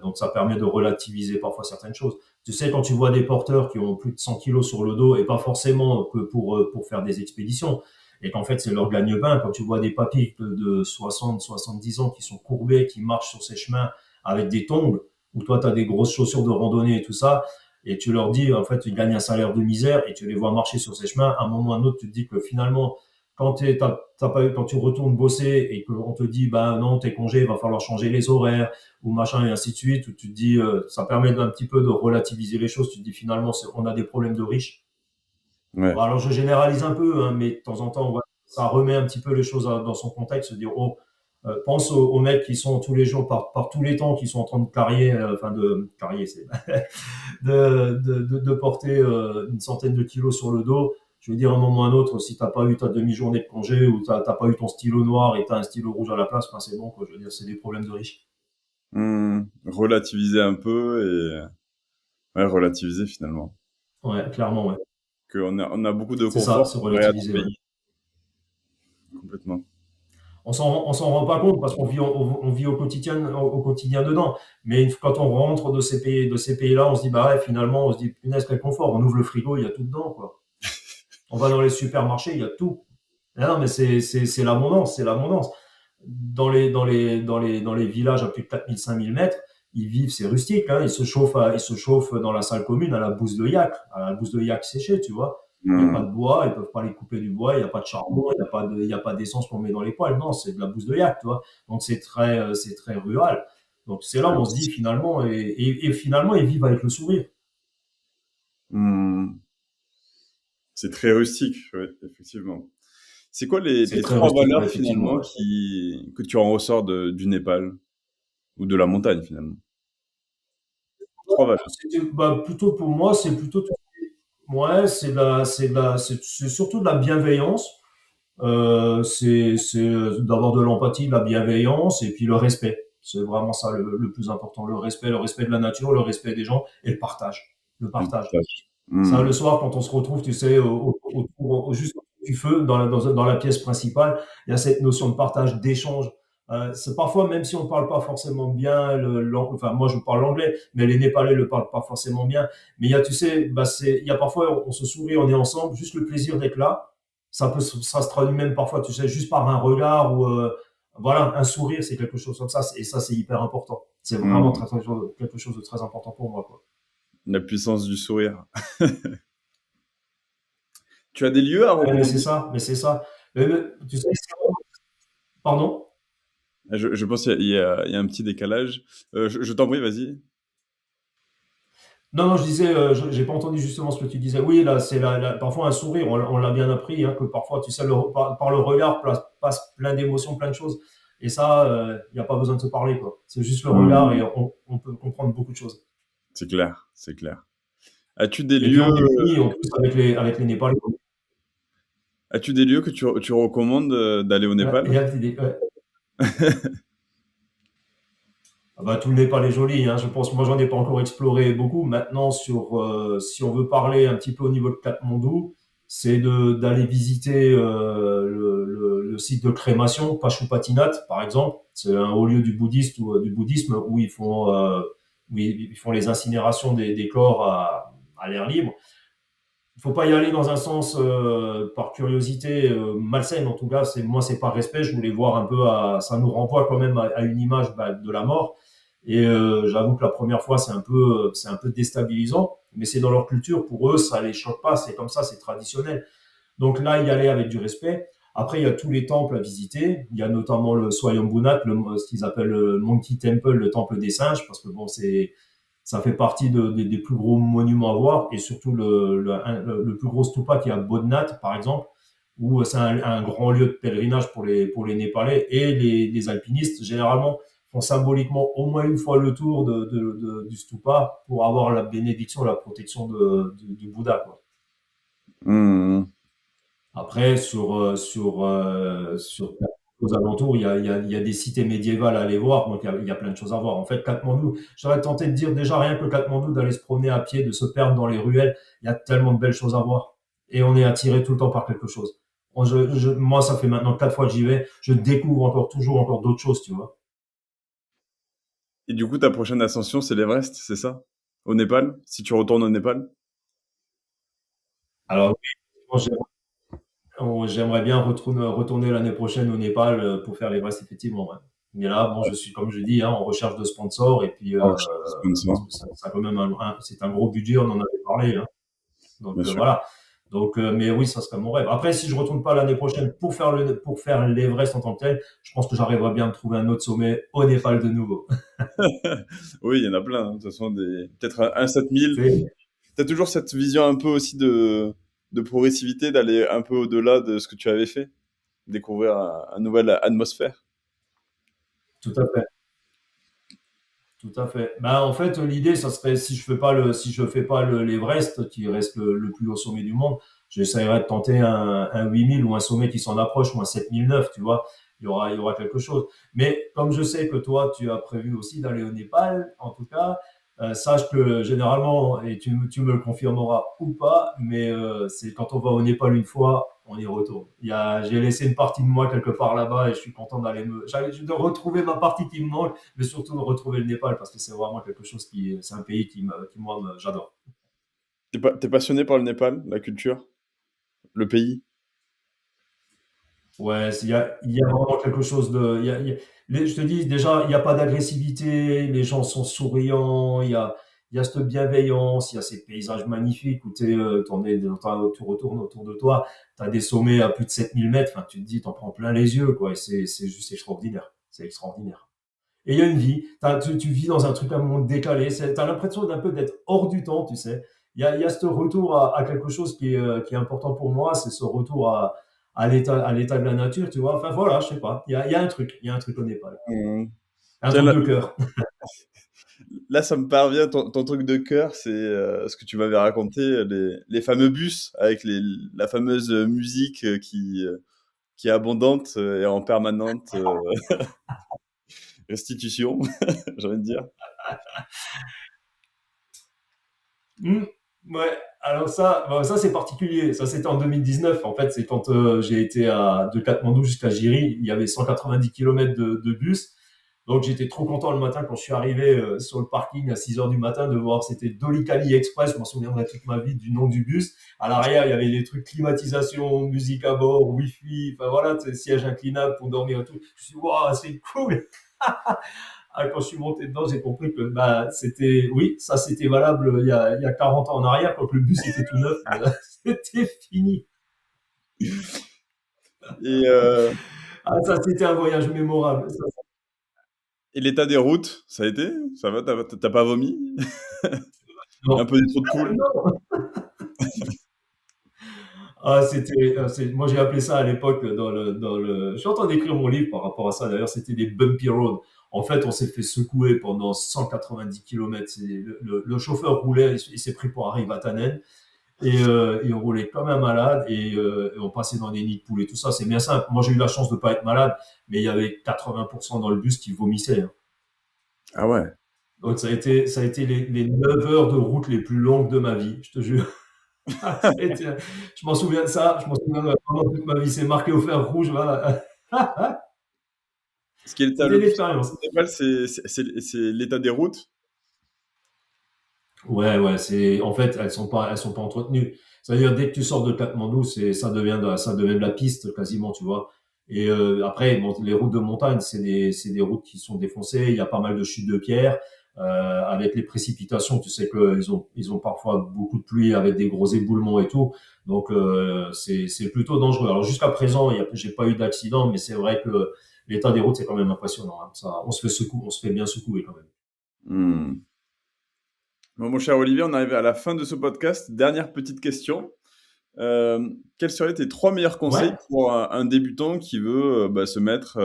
donc, ça permet de relativiser parfois certaines choses. Tu sais, quand tu vois des porteurs qui ont plus de 100 kilos sur le dos, et pas forcément que pour faire des expéditions, et qu'en fait, c'est leur gagne-pain, quand tu vois des papis de 60, 70 ans qui sont courbés, qui marchent sur ces chemins avec des tongs, où toi, tu as des grosses chaussures de randonnée et tout ça, et tu leur dis, en fait, ils gagnent un salaire de misère et tu les vois marcher sur ces chemins, à un moment ou à un autre, tu te dis que finalement, quand tu retournes bosser et qu'on te dit, ben non, t'es congé, il va falloir changer les horaires ou machin et ainsi de suite, où tu te dis, ça permet d'un petit peu de relativiser les choses. Tu te dis finalement, on a des problèmes de riches. Ouais. Bon, alors je généralise un peu, hein, mais de temps en temps, voilà, ça remet un petit peu les choses dans son contexte, se dire, oh, pense aux mecs qui sont tous les jours, par tous les temps, qui sont en train de carrier, c'est de porter une centaine de kilos sur le dos. Je veux dire, à un moment ou à un autre, si t'as pas eu ta demi-journée de congé ou t'as pas eu ton stylo noir et t'as un stylo rouge à la place, enfin, c'est bon, quoi. Je veux dire, c'est des problèmes de riches. Relativiser un peu et ouais, relativiser finalement. Ouais, clairement, ouais. On a beaucoup de C'est ça, confort c'est comparé à ton relativiser, ouais. pays, complètement. On s'en rend pas compte parce qu'on vit, on vit au quotidien dedans. Mais quand on rentre de ces pays-là, on se dit, bah ouais, finalement, on se dit, punaise, quel confort. On ouvre le frigo, il y a tout dedans, quoi. On va dans les supermarchés, il y a tout. Ah non, mais c'est l'abondance, c'est l'abondance. Dans les villages à plus de 4000, 5000 mètres, ils vivent, c'est rustique, hein, ils se chauffent dans la salle commune à la bouse de yak séchée, tu vois. Il n'y a pas de Hmm, bois, ils peuvent pas aller couper du bois, il n'y a pas de charbon, il y a pas d'essence qu'on met dans les poêles. Non, c'est de la bouse de yak, tu vois. Donc c'est très rural. Donc c'est là où on se dit finalement, et finalement, ils vivent avec le sourire. hmm. C'est très rustique, oui, effectivement. C'est quoi les C'est très trois rustique, ouais, valeurs effectivement. finalement Ouais. que tu en ressors du Népal ou de la montagne finalement? Trois valeurs. Bah, plutôt pour moi, c'est plutôt ouais, c'est surtout de la bienveillance. C'est d'avoir de l'empathie, de la bienveillance et puis le respect. C'est vraiment ça le plus important. Le respect de la nature, le respect des gens et le partage. Le Le partage. partage. Ça, Hmm. le soir, quand on se retrouve, tu sais, juste autour du feu, dans la pièce principale, il y a cette notion de partage, d'échange. C'est parfois, même si on parle pas forcément bien, enfin, moi, je parle l'anglais, mais les Népalais le parlent pas forcément bien. Mais il y a, tu sais, bah, il y a parfois, on se sourit, on est ensemble, juste le plaisir d'être là. Ça se traduit même parfois, tu sais, juste par un regard ou, voilà, un sourire, c'est quelque chose comme ça. Et ça, c'est hyper important. C'est vraiment Hmm. quelque chose de très important pour moi, quoi. La puissance du sourire. Tu as des lieux à Ouais, mais c'est recommander? ça, mais c'est ça. Tu sais, pardon? Je pense qu'il y a un petit décalage. Je t'en prie, vas-y. Non, non, je disais, j'ai pas entendu justement ce que tu disais. Oui, là, parfois un sourire, on l'a bien appris, hein, que parfois, tu sais, par le regard passe plein d'émotions, plein de choses. Et ça, il n'y a pas besoin de se parler, quoi. C'est juste le regard et Hmm. on peut comprendre beaucoup de choses. C'est clair, c'est clair. As-tu des Et puis lieux, on est unis en plus avec les Népalais. as-tu des lieux que tu recommandes d'aller au Ouais, Népal? ouais. Ah bah, tout le Népal est joli, hein, je pense. Moi, j'en ai pas encore exploré beaucoup. Maintenant, si on veut parler un petit peu au niveau de Katmandou, c'est d'aller visiter le site de crémation, Pashupatinath, par exemple. C'est un haut lieu du bouddhisme où ils font les incinérations des corps à l'air libre. Il faut pas y aller dans un sens par curiosité malsaine. En tout cas, moi, c'est par respect. Je voulais voir un peu ça nous renvoie quand même à une image bah, de la mort. Et j'avoue que la première fois, c'est un peu déstabilisant, mais c'est dans leur culture. Pour eux, ça les choque pas. C'est comme ça, c'est traditionnel. Donc là, y aller avec du respect. Après, il y a tous les temples à visiter. Il y a notamment le Swayambhunath, ce qu'ils appellent le Monkey Temple, le temple des singes, parce que bon, ça fait partie des plus gros monuments à voir, et surtout le plus gros stupa qui est à Bodhnath, par exemple, où c'est un grand lieu de pèlerinage pour les Népalais, et les alpinistes, généralement, font symboliquement au moins une fois le tour du stupa pour avoir la bénédiction, la protection du Bouddha, quoi. Hmm. Après, aux alentours, il y a des cités médiévales à aller voir, donc il y a plein de choses à voir. En fait, Katmandou, j'aurais tenté de dire déjà rien que Katmandou, d'aller se promener à pied, de se perdre dans les ruelles, il y a tellement de belles choses à voir. Et on est attiré tout le temps par quelque chose. Moi, ça fait maintenant 4 fois que j'y vais, je découvre toujours encore d'autres choses, tu vois. Et du coup, ta prochaine ascension, c'est l'Everest, c'est ça? Au Népal? Si tu retournes au Népal? Alors, oui, j'aimerais bien retourner l'année prochaine au Népal pour faire l'Everest, effectivement. Ouais. Mais là, bon, je suis, comme je dis, hein, en recherche de sponsors et puis Oh, je suis sponsor, parce que ça a quand même c'est un gros budget, on en avait parlé. Hein. bien Donc sûr. voilà. Donc, mais oui, ça serait mon rêve. Après, si je retourne pas l'année prochaine pour faire l'Everest en tant que tel, je pense que j'arriverai bien à me trouver un autre sommet au Népal de nouveau. Oui, il y en a plein, hein. De toute façon, peut-être un 7000. C'est Tu as toujours cette vision un peu aussi de progressivité, d'aller un peu au-delà de ce que tu avais fait, découvrir une nouvelle atmosphère. tout à fait. Tout à fait. Bah, en fait, l'idée, ça serait si je fais pas l'Everest, qui reste le plus haut sommet du monde, j'essaierai de tenter un 8000 ou un sommet qui s'en approche ou un 7009, tu vois. Il y aura quelque chose. Mais comme je sais que toi, tu as prévu aussi d'aller au Népal, en tout cas, sache que généralement, et tu me le confirmeras ou pas, mais c'est quand on va au Népal une fois, on y retourne. J'ai laissé une partie de moi quelque part là-bas et je suis content de retrouver ma partie qui me manque, mais surtout de retrouver le Népal parce que c'est vraiment quelque chose c'est un pays moi, j'adore. T'es passionné par le Népal, la culture, le pays? Ouais, il y a vraiment quelque chose de, je te dis déjà, il n'y a pas d'agressivité, les gens sont souriants, il y a cette bienveillance, il y a ces paysages magnifiques où tu retournes autour de toi, tu as des sommets à plus de 7 000 mètres, enfin, tu te dis, t'en prends plein les yeux, quoi, et c'est juste extraordinaire. C'est extraordinaire. Et il y a une vie. Tu vis dans un truc, un monde décalé. Tu as l'impression d'un peu d'être hors du temps, tu sais. il y a ce retour à quelque chose qui est important pour moi, c'est ce retour à l'état de la nature, tu vois. Enfin voilà, je sais pas. Il y a un truc, il y a un truc au Népal. Mmh. Un Tiens, truc là, de cœur. là, ça me parvient, ton truc de cœur, c'est ce que tu m'avais raconté, les fameux bus avec la fameuse musique qui est abondante et en permanente restitution, j'ai envie de dire. Hmm. Ouais, alors ça, bon, ça c'est particulier. Ça c'était en 2019. En fait, c'est quand j'ai été de Katmandou jusqu'à Jiri, il y avait 190 km de bus. Donc j'étais trop content le matin quand je suis arrivé sur le parking à 6 heures du matin de voir que c'était Dolikali Express. Je m'en souviendrai toute ma vie du nom du bus. À l'arrière, il y avait des trucs climatisation, musique à bord, wifi, enfin voilà, siège inclinable pour dormir et tout. Je me suis dit, waouh, c'est cool. Ah, quand je suis monté dedans, j'ai compris que bah, c'était, oui, ça c'était valable il y a 40 ans en arrière, quand le bus était tout neuf, mais là, c'était fini. Et, Ah, ça c'était un voyage mémorable. et l'état des routes, ça a été? Ça va, t'as pas vomi? Non, Un peu des trous de poule? non. Ah, moi j'ai appelé ça à l'époque je suis en train d'écrire mon livre par rapport à ça. D'ailleurs, c'était des bumpy roads. En fait, on s'est fait secouer pendant 190 km. Le chauffeur roulait, il s'est pris pour Harry Vatanen. Et on roulait comme un malade et on passait dans des nids de poules et tout ça. C'est bien simple. Moi, j'ai eu la chance de pas être malade, mais il y avait 80% dans le bus qui vomissaient, hein. Ah ouais. Donc, ça a été les 9 heures de route les plus longues de ma vie, je te jure. Je m'en souviens de ça, je m'en souviens pendant toute ma vie. C'est marqué au fer rouge, voilà. Ce qui est l'état C'était le plus l'expérience. au Népal, c'est l'état des routes. Ouais, ouais, en fait, elles sont pas entretenues. C'est-à-dire, dès que tu sors de Katmandou, ça devient de la piste quasiment, tu vois. Et après, bon, les routes de montagne, c'est des routes qui sont défoncées. Il y a pas mal de chutes de pierres. Avec les précipitations, tu sais ils ont parfois beaucoup de pluie avec des gros éboulements et tout. Donc, c'est plutôt dangereux. Alors, jusqu'à présent, j'ai pas eu d'accident, mais c'est vrai que l'état des routes, c'est quand même impressionnant, hein. Ça, on se fait bien secouer quand même. Hmm. Bon, mon cher Olivier, on arrive à la fin de ce podcast. Dernière petite question. Quels seraient tes 3 meilleurs conseils Ouais. pour un débutant qui veut bah, se mettre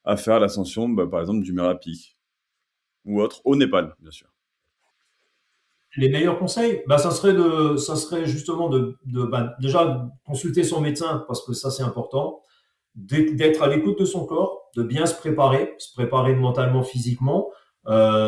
à faire l'ascension, bah, par exemple, du Mera Peak ou autre, au Népal, bien sûr. Les meilleurs conseils, bah, ça serait justement bah, déjà consulter son médecin parce que ça c'est important, d'être à l'écoute de son corps, de bien se préparer mentalement, physiquement,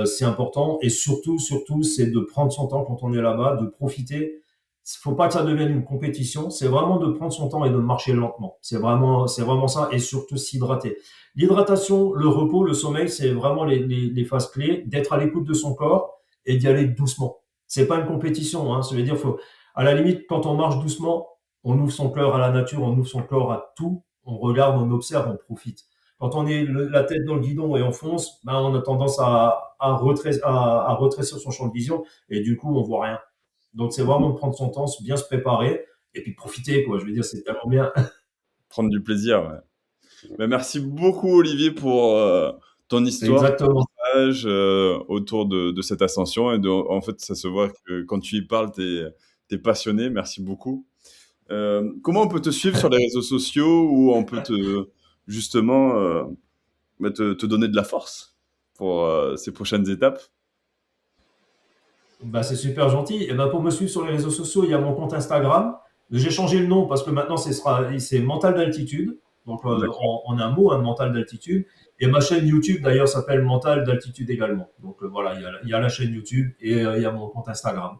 c'est important et surtout, c'est de prendre son temps quand on est là-bas, de profiter. Il faut pas que ça devienne une compétition, c'est vraiment de prendre son temps et de marcher lentement. C'est vraiment ça et surtout s'hydrater. L'hydratation, le repos, le sommeil, c'est vraiment les phases clés, d'être à l'écoute de son corps et d'y aller doucement. C'est pas une compétition, hein. Ça veut dire, à la limite, quand on marche doucement, on ouvre son cœur à la nature, on ouvre son corps à tout, on regarde, on observe, on profite. Quand on est la tête dans le guidon et on fonce, ben on a tendance à retrécir son champ de vision et du coup, on voit rien. Donc, c'est vraiment de prendre son temps, bien se préparer et puis profiter, quoi. Je veux dire, c'est tellement bien. Prendre du plaisir, ouais. Bah, merci beaucoup, Olivier, pour ton C'est histoire, ton exactement. partage autour de cette ascension. En fait, ça se voit que quand tu y parles, tu es passionné. Merci beaucoup. Comment on peut te suivre sur les réseaux sociaux ou on peut justement bah, te donner de la force pour ces prochaines étapes? Bah, c'est super gentil. Et ben, pour me suivre sur les réseaux sociaux, il y a mon compte Instagram. J'ai changé le nom parce que maintenant, c'est Mental d'altitude. Donc, D'accord. en un mot, un mental d'altitude. Et ma chaîne YouTube, d'ailleurs, s'appelle Mental d'altitude également. Donc, voilà, il y a la chaîne YouTube et il y a mon compte Instagram.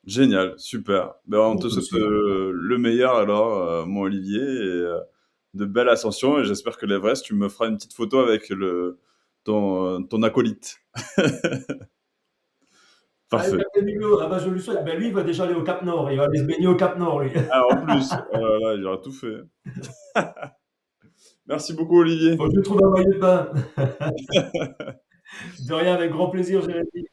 Génial, super. Ben, on On te peut me souhaite suivre. le meilleur alors, mon Olivier, et de belles ascensions. Et j'espère que l'Everest, tu me feras une petite photo avec ton acolyte. Ah, Parfait. Captain Hugo, ah bah, je lui souhaite. Ben, lui, il va déjà aller au Cap Nord. Il va aller se baigner au Cap Nord, lui. Ah, en plus, oh là là, il aura tout fait. Merci beaucoup, Olivier. Faut que je trouve un maillot de bain. De rien, avec grand plaisir, Jérémy.